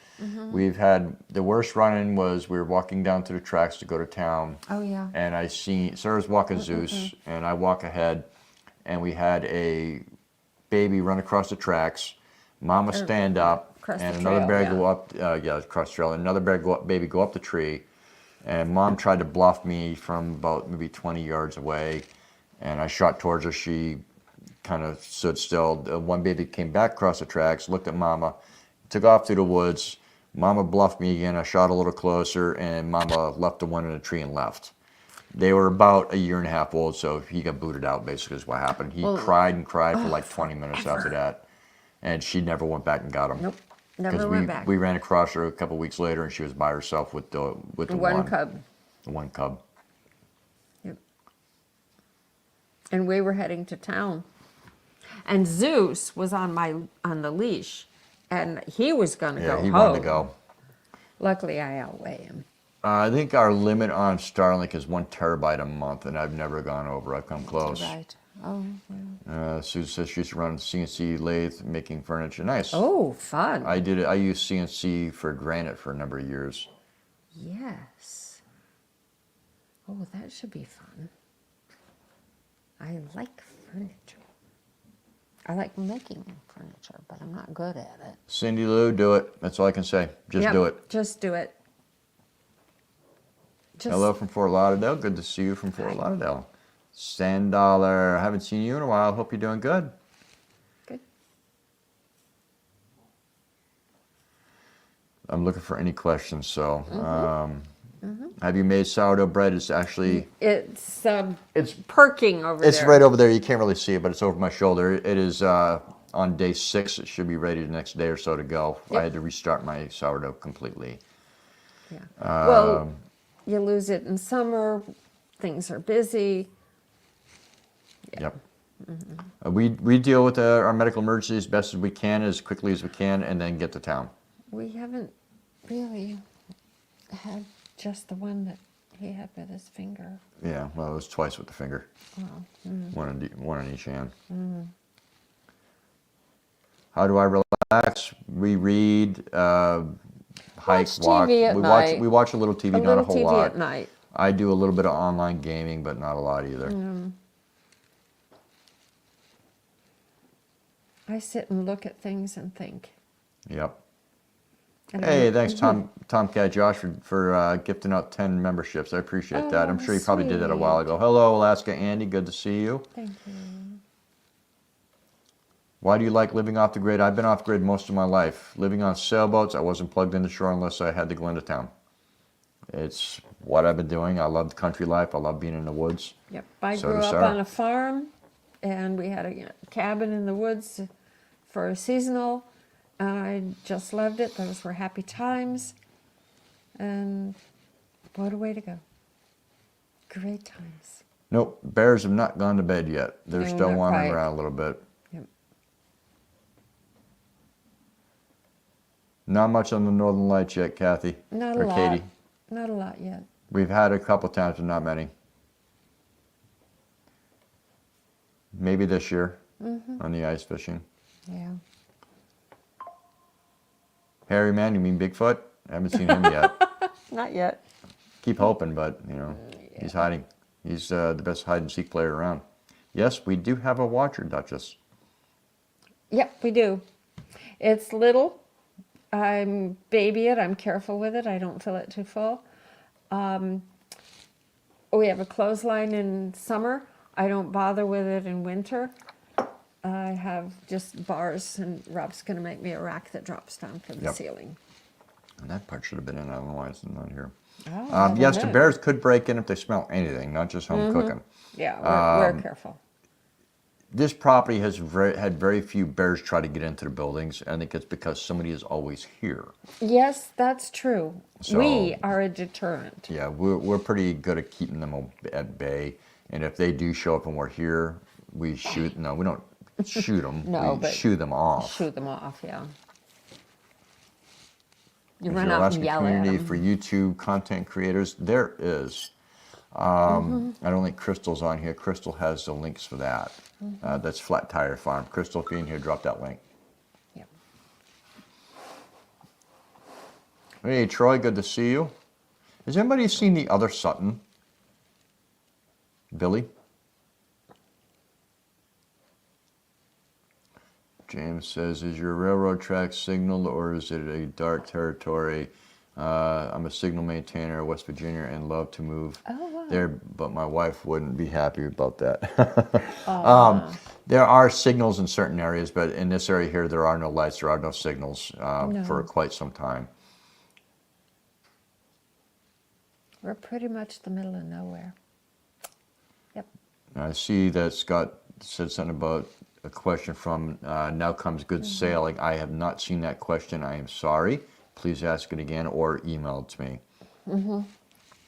We've had, the worst run-in was we were walking down to the tracks to go to town. Oh, yeah. And I seen, Sarah's walking Zeus, and I walk ahead, and we had a baby run across the tracks, mama stand up, and another bear go up, across the trail, and another baby go up the tree, and mom tried to bluff me from about maybe 20 yards away, and I shot towards her. She kind of stood still. One baby came back across the tracks, looked at mama, took off through the woods. Mama bluffed me again. I shot a little closer, and mama left the one in the tree and left. They were about a year and a half old, so he got booted out, basically, is what happened. He cried and cried for like 20 minutes after that, and she never went back and got him. Nope, never went back. We ran across her a couple weeks later, and she was by herself with the one cub. The one cub. Yep. And we were heading to town, and Zeus was on the leash, and he was going to go home. Yeah, he wanted to go. Luckily, I outweigh him. I think our limit on Starlink is 1 terabyte a month, and I've never gone over. I've come close. Right. Oh, Susan says she used to run CNC lathe making furniture. Nice. Oh, fun. I did it. I used CNC for granite for a number of years. Yes. Oh, that should be fun. I like furniture. I like making furniture, but I'm not good at it. Cindy Lou, do it. That's all I can say. Just Yep, do it. Just do it. Just, Hello from Fort Lauderdale. Good to see you from Fort Lauderdale. $10. I haven't seen you in a while. Hope you're doing good. Good. I'm looking for any questions. So, have you made sourdough bread? It's actually It's it's perking over it's there. right over there. You can't really see it, but it's over my shoulder. It is on day 6. It should be ready the next day or so to go. Yep. I had to restart my sourdough completely. Yeah. Well, you lose it in summer. Things are busy. Yep. We deal with our medical emergencies as best as we can, as quickly as we can, and then get to town. We haven't really had just the one that he had with his finger. Yeah, well, it was twice with the finger. Oh, One on each hand. How do I relax? We read, hike, Watch walk. TV at night. We watch a little TV, a not a little whole TV lot. at night. I do a little bit of online gaming, but not a lot either. I sit and look at things and think. Yep. And Hey, I'm- thanks, Tomcat Josh, for gifting out 10 memberships. I appreciate that. I'm sure you probably did that a while ago. Hello, Alaska Andy. Good to see you. Thank you. Why do you like living off the grid? I've been off the grid most of my life. Living on sailboats, I wasn't plugged into shore unless I had to go into town. It's what I've been doing. I love the country life. I love being in the woods. Yep. I So grew does up Sarah. on a farm, and we had a cabin in the woods for a seasonal. I just loved it. Those were happy times. And what a way to go. Great times. Nope, bears have not gone to bed yet. They're No, still not wandering quite. around a little bit. Yep. Not much on the Northern Lights yet, Kathy. Not or a lot. Katie. Not a lot yet. We've had a couple times, but not many. Maybe this year on the ice fishing. Yeah. Harry, man, you mean Bigfoot? I haven't seen him yet. Not yet. Keep hoping, but he's hiding. He's the best hide and seek player around. Yes, we do have a watcher, Duchess. Yep, we do. It's little. I'm baby it. I'm careful with it. I don't fill it too full. We have a clothesline in summer. I don't bother with it in winter. I have just bars, and Rob's going to make me a rack that drops down from the Yep. ceiling. And that part should have been in. I don't know why it's not here. Oh, I don't Yes, the know. bears could break in if they smell anything, not just home cooking. Yeah, we're careful. This property has had very few bears try to get into the buildings. I think it's because somebody is always here. Yes, that's true. So- We are a deterrent. Yeah, we're pretty good at keeping them at bay. And if they do show up and we're here, we shoot. No, we don't shoot them. No, we but shoo them off. Shoot them off, yeah. You Is run there a out Alaska and yell at community them. for YouTube content creators? There is. I don't think Crystal's on here. Crystal has the links for that. That's Flat Tire Farm. Crystal, if you're in here, drop that link. Yep. Hey, Troy, good to see you. Has anybody seen the other Sutton? Billy? James says, is your railroad track signaled or is it a dark territory? I'm a signal maintainer in West Virginia and love to move there, but my wife wouldn't be happy about that. There are signals in certain areas, but in this area here, there are no lights, there are no signals for quite some time. We're pretty much the middle of nowhere. Yep. I see that Scott said something about a question from Now Comes Good Sailing. I have not seen that question. I am sorry. Please ask it again or email it to me.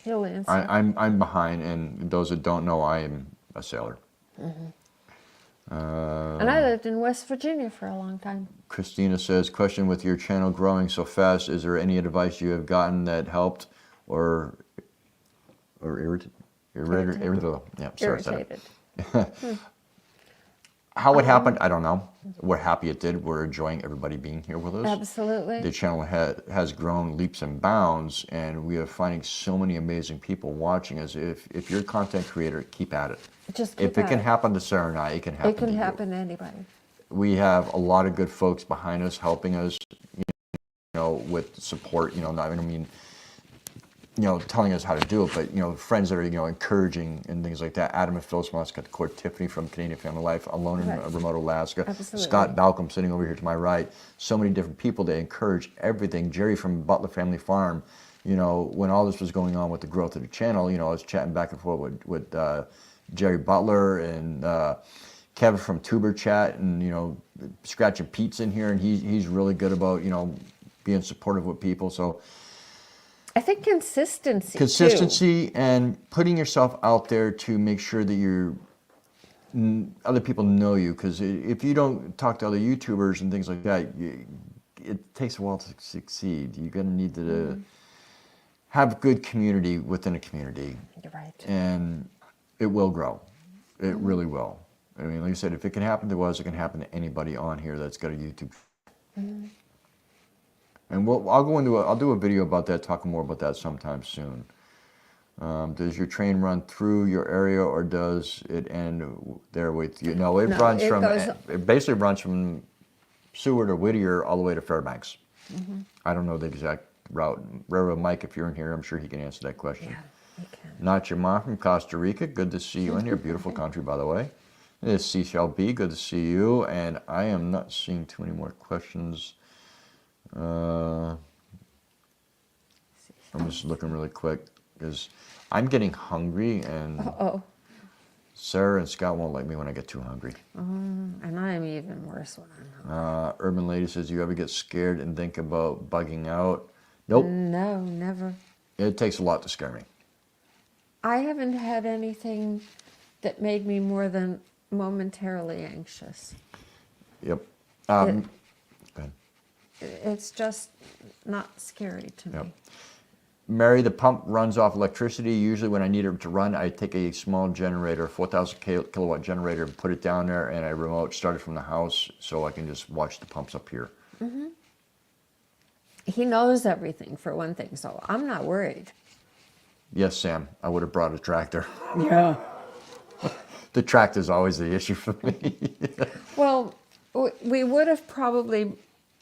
He'll answer. I'm behind, and those that don't know, I am a sailor. And I lived in West Virginia for a long time. Christina says, question, with your channel growing so fast, is there any advice you have gotten that helped or irritated? Yeah, sorry, I said it. Irritated. How it happened, I don't know. We're happy it did. We're enjoying everybody being here with us. Absolutely. The channel has grown leaps and bounds, and we are finding so many amazing people watching us. If you're a content creator, keep at it. Just keep If it at can it. happen to Sarah and I, it can happen It can to you. happen to anybody. We have a lot of good folks behind us helping us, with support. I mean, telling us how to do it, but friends that are encouraging and things like that. Adam and Phyllis Muscat, Court Tiffany from Canadian Family Life, alone in Right. remote Alaska. Absolutely. Scott Balcom sitting over here to my right. So many different people that encourage everything. Jerry from Butler Family Farm. When all this was going on with the growth of the channel, I was chatting back and forth with Jerry Butler and Kevin from Tuber Chat, and Scratching Pete's in here, and he's really good about being supportive with people. So I think consistency. consistency and putting yourself out there to make sure that other people know you, because if you don't talk to other YouTubers and things like that, it takes a while to succeed. You're going to need to have good community within a community. You're right. And it will grow. It really will. I mean, like I said, if it can happen to us, it can happen to anybody on here that's got a YouTube. And I'll do a video about that, talking more about that sometime soon. Does your train run through your area, or does it end there with you? No, it runs it from. goes- It basically runs from Seward or Whittier all the way to Fairbanks. I don't know the exact route. Railroad Mike, if you're in here, I'm sure he can answer that question. Yeah, you can. Not your mom from Costa Rica. Good to see you in here. Beautiful country, by the way. This is Seashell B. Good to see you. And I am not seeing too many more questions. I'm just looking really quick because I'm getting hungry, and Uh-oh. Sarah and Scott won't like me when I get too hungry. And I'm even worse when I'm hungry. Urban Lady says, you ever get scared and think about bugging out? Nope. No, never. It takes a lot to scare me. I haven't had anything that made me more than momentarily anxious. Yep. Go ahead. It's just not scary to Yep. me. Mary, the pump runs off electricity. Usually when I need it to run, I take a small generator, 4,000 kilowatt generator, and put it down there, and I remote start it from the house so I can just watch the pumps up here. He knows everything, for one thing, so I'm not worried. Yes, Sam, I would have brought a tractor. Yeah. The tractor is always the issue for me. Well, we would have probably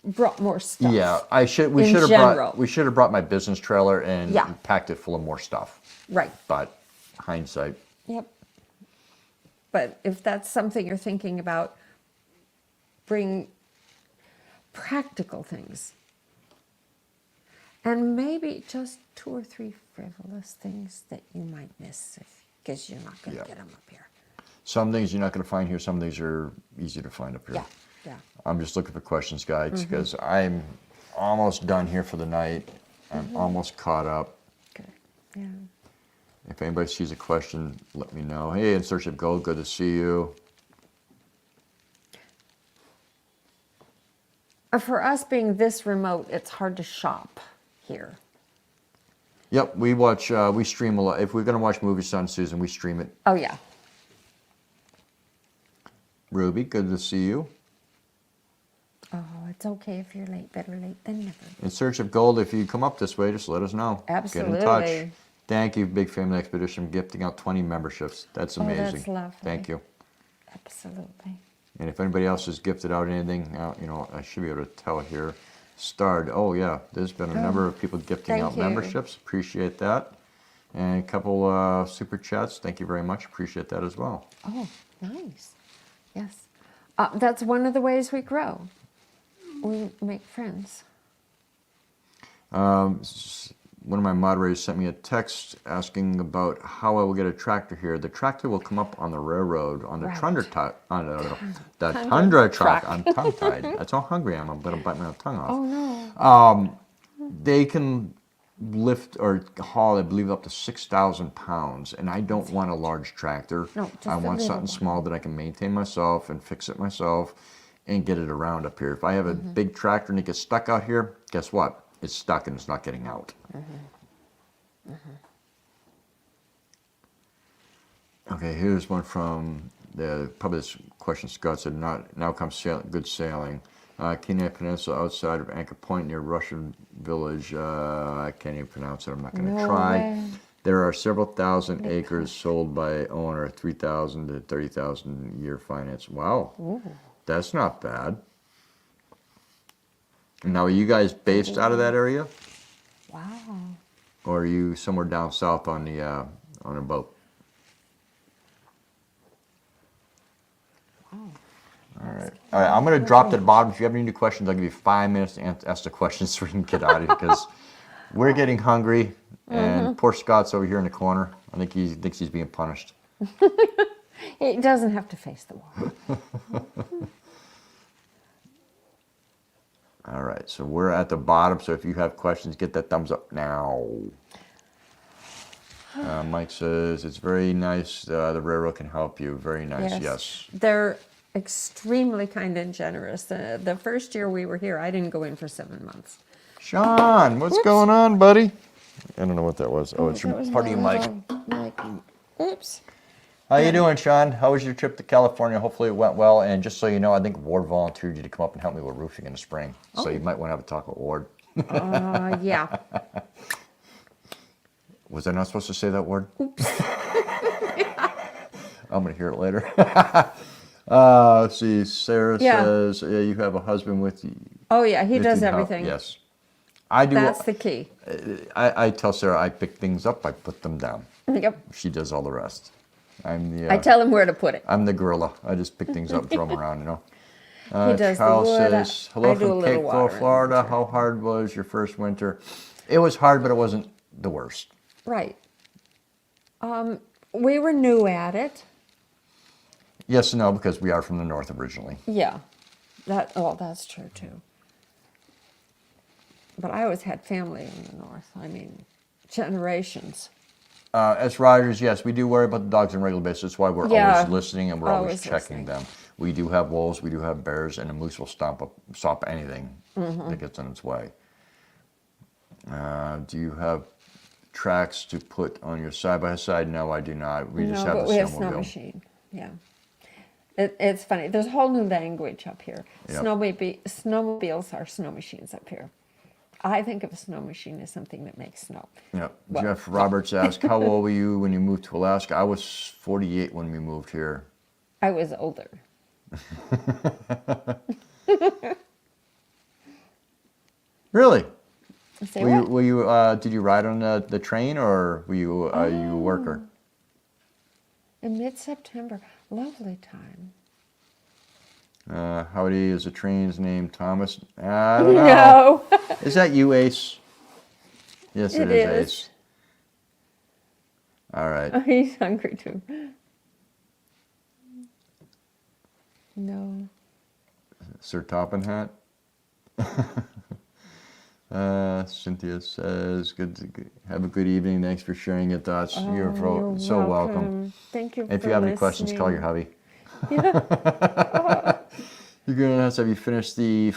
brought more stuff. Yeah, we In should have general. brought my business trailer and Yeah. packed it full of more stuff. Right. But hindsight. Yep. But if that's something you're thinking about, bring practical things. And maybe just 2 or 3 frivolous things that you might miss because you're not going to Yeah. get them up here. Some things you're not going to find here. Some things are easy to find up here. Yeah, yeah. I'm just looking for questions, guys, because I'm almost done here for the night. I'm almost caught up. Good. Yeah. If anybody sees a question, let me know. Hey, In Search of Gold, good to see you. For us being this remote, it's hard to shop here. Yep, we stream a lot. If we're going to watch movies on Susan, we stream it. Oh, yeah. Ruby, good to see you. Oh, it's okay if you're late. Better late than never. In Search of Gold, if you come up this way, just let us know. Get in touch. Absolutely. Thank you, Big Family Expedition, gifting out 20 memberships. That's Oh, amazing. that's lovely. Thank you. Absolutely. And if anybody else has gifted out anything, I should be able to tell here. Starred. Oh, yeah. There's been a number of people gifting Thank out you. memberships. Appreciate that. And a couple super chats. Thank you very much. Appreciate that as well. Oh, nice. Yes. That's one of the ways we grow. We make friends. One of my moderators sent me a text asking about how I will get a tractor here. The tractor will come up on the railroad, on the Right. tundra truck. I'm tongue-tied. That's how hungry I am. I'm going to bite my tongue off. Oh, no. They can lift or haul, I believe, up to 6,000 pounds, and I don't want a large tractor. No, just I a want little something one. small that I can maintain myself and fix it myself and get it around up here. If I have a big tractor and it gets stuck out here, guess what? It's stuck and it's not getting out. Okay, here's one from probably this question Scott said, now comes good sailing. Kenai Peninsula outside of Anchor Point near Russian Village. I can't even pronounce it. I'm not going to No try. way. There are several thousand acres sold by owner, 3,000 to 30,000 year finance. Wow, that's not bad. Now, are you guys based out of that area, Wow. or are you somewhere down south on a boat? Wow. All right. I'm going to drop to the bottom. If you have any new questions, I'll give you 5 minutes to ask the questions so we can get out of here because we're getting hungry. And poor Scott's over here in the corner. I think he thinks he's being punished. It doesn't have to face the wall. All right. So we're at the bottom. So if you have questions, get that thumbs up now. Mike says, it's very nice. The railroad can help you. Very nice. Yes. They're extremely kind and generous. The first year we were here, I didn't go in for 7 months. Sean, what's going on, buddy? I don't know what that was. Oh, it's your part of your mic. Oops. How you doing, Sean? How was your trip to California? Hopefully it went well. And just so you know, I think Ward volunteered you to come up and help me with roofing in the spring. So you might want to have a talk with Ward. Yeah. Was I not supposed to say that word? Oops. I'm going to hear it later. Let's see. Sarah says, you have a husband with you. Oh, yeah, he That does can help. everything. Yes. I do. That's the key. I tell Sarah I pick things up, I put them down. Yep. She does all the rest. I tell him where to put it. I'm the gorilla. I just pick things up and throw them around, you know. He does Charles the wood. says, hello I do a from little Cape water Coral, in the Florida. winter. How hard was your first winter? It was hard, but it wasn't the worst. Right. We were new at it. Yes and no, because we are from the north originally. Yeah. That's true too. But I always had family in the north. I mean, generations. As riders, yes, we do worry about the dogs on a regular basis. That's why we're always listening and we're always Always checking listening. them. We do have wolves, we do have bears, and a moose will stop anything that gets in its way. Do you have tracks to put on your side-by-side? No, I do not. We just have but the we have snow snowmobile. machine. Yeah. It's funny. There's a whole new language up here. Yep. Snowmobiles are snow machines up here. I think of a snow machine as something that makes snow. Yeah. Well, Jeff Roberts asked, how old were you when you moved to Alaska? I was 48 when we moved here. I was older. Really? Say what? Were you did you ride on the train or were you are you a worker? In mid-September. Lovely time. Howdy, is the train's name Thomas? I don't know. No. Is that you, Ace? Yes, It is, is. Ace. All right. He's hungry too. No. Sir Toppin Hat. Cynthia says, have a good evening. Thanks for sharing your thoughts. You're so welcome. Thank you. If for you have any questions, call your listening. hubby. You're going to ask, have you finished the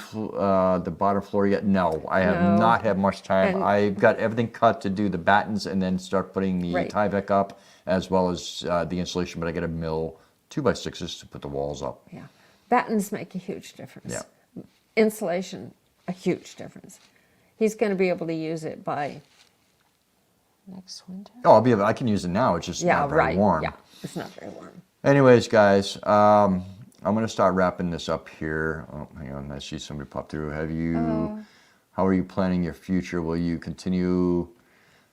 bottom floor yet? No, I have No. not had much time. And- I've got everything cut to do the battens and then start putting the Right. Tyvek up as well as the insulation, but I got to mill 2x6s to put the walls up. Yeah. Battens make a huge difference. Yeah. Insulation, a huge difference. He's going to be able to use it by. Next winter. Oh, I can use it now. It's just not very warm. Yeah, it's not very warm. Anyways, guys, I'm going to start wrapping this up here. Oh, hang on. I see somebody pop through. How are you planning your future? Will you continue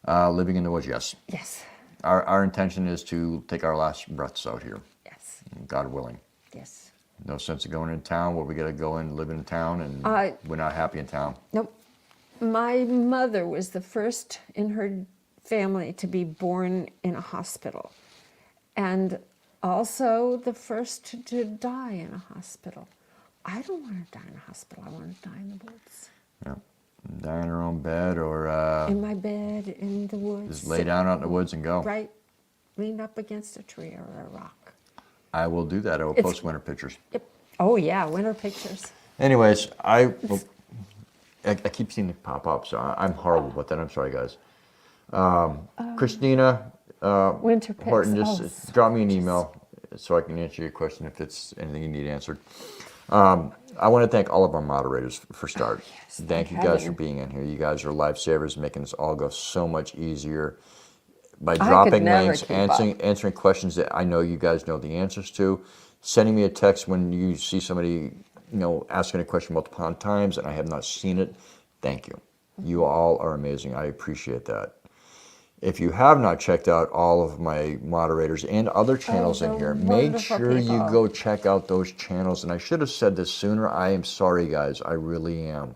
living in the woods? Yes. Yes. Our intention is to take our last breaths out here, Yes. God willing. Yes. No sense of going in town where we got to go and live in town and we're not happy in town. Nope. My mother was the first in her family to be born in a hospital, and also the first to die in a hospital. I don't want to die in a hospital. I want to die in the woods. Yeah. Die in her own bed or In my bed, in the woods. just lay down out in the woods and go. Right. Lean up against a tree or a rock. I will do that. I will It's- post winter pictures. Yep. Oh, yeah, winter pictures. Anyways, I keep seeing it pop up, so I'm horrible about that. I'm sorry, guys. Christina Winter pics. Horton Oh, just drop me an email. so I can answer your question if it's anything you need answered. I want to thank all of our moderators for start. Thank you guys for being in here. You guys are lifesavers, making this all go so much easier by dropping never links, keep up. answering questions that I know you guys know the answers to, sending me a text when you see somebody, asking a question multiple times and I have not seen it. Thank you. You all are amazing. I appreciate that. If you have not checked out all of my moderators and other channels in they're here, make wonderful sure you people. go check out those channels. And I should have said this sooner. I am sorry, guys. I really am.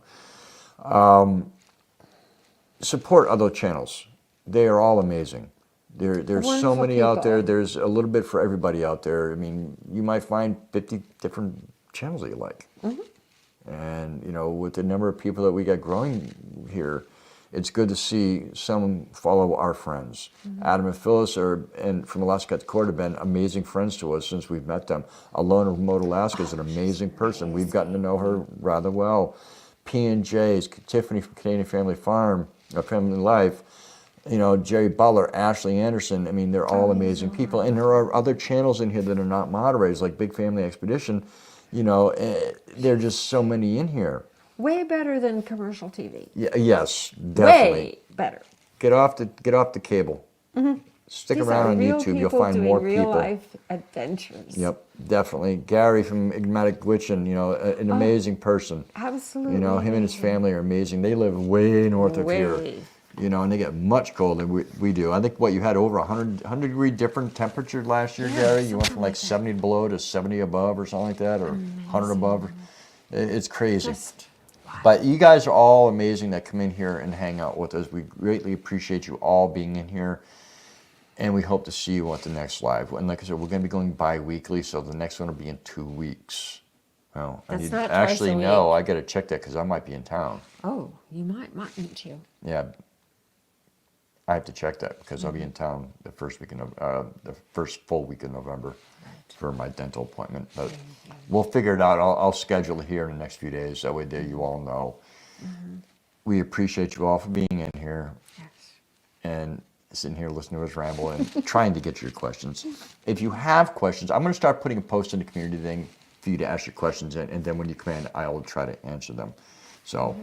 Support other channels. They are all amazing. There's so Wonderful many out there. people. There's a little bit for everybody out there. I mean, you might find 50 different channels that you like. And, with the number of people that we got growing here, it's good to see some follow our friends. Adam and Phyllis and from Alaska at the Court have been amazing friends to us since we've met them. Alona from Remote Alaska is an amazing person. We've gotten to know her rather well. P&J's, Tiffany from Canadian Family Farm, Family Life, Jerry Butler, Ashley Anderson. I mean, they're all amazing people. And there are other channels in here that are not moderators, like Big Family Expedition. There are just so many in here. Way better than commercial TV. Yes, definitely. Way better. Get off the cable. Stick These around are on real YouTube. You'll people find doing more real people. life adventures. Yep, definitely. Gary from Enigmatic Gwitchin, an amazing person. Absolutely. Him and his family are amazing. They live way north of here. Way. And they get much colder than we do. I think you had over 100 degree different temperature last year, Gary. You went from like 70 below to 70 above or something like that, or 100 above. It's crazy. But you guys are all amazing that come in here and hang out with us. We greatly appreciate you all being in here. And we hope to see you at the next live. And like I said, we're going to be going bi-weekly, so the next one will be in 2 weeks. Well, That's not twice actually, a week. no, I got to check that because I might be in town. Oh, you mightn't you? Yeah, I have to check that because I'll be in town the first full week of November for my dental appointment. But we'll figure it out. I'll schedule it here in the next few days. That way, you all know. We appreciate you all for being in here. Yes. And sitting here listening to us ramble and trying to get your questions. If you have questions, I'm going to start putting a post in the community thing for you to ask your questions in, and then when you come in, I will try to answer them. So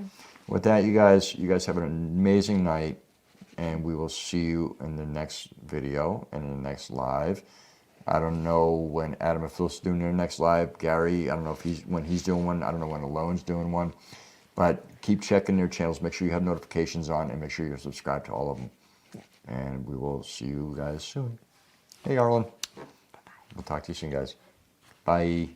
with that, you guys have an amazing night, and we will see you in the next video and in the next live. I don't know when Adam and Phyllis are doing their next live. Gary, I don't know when he's doing one. I don't know when Alone's doing one. But keep checking their channels. Make sure you have notifications on, and make sure you're subscribed to all of them. And we will see you guys soon. Hey, Arlen. We'll talk to you soon, guys. Bye.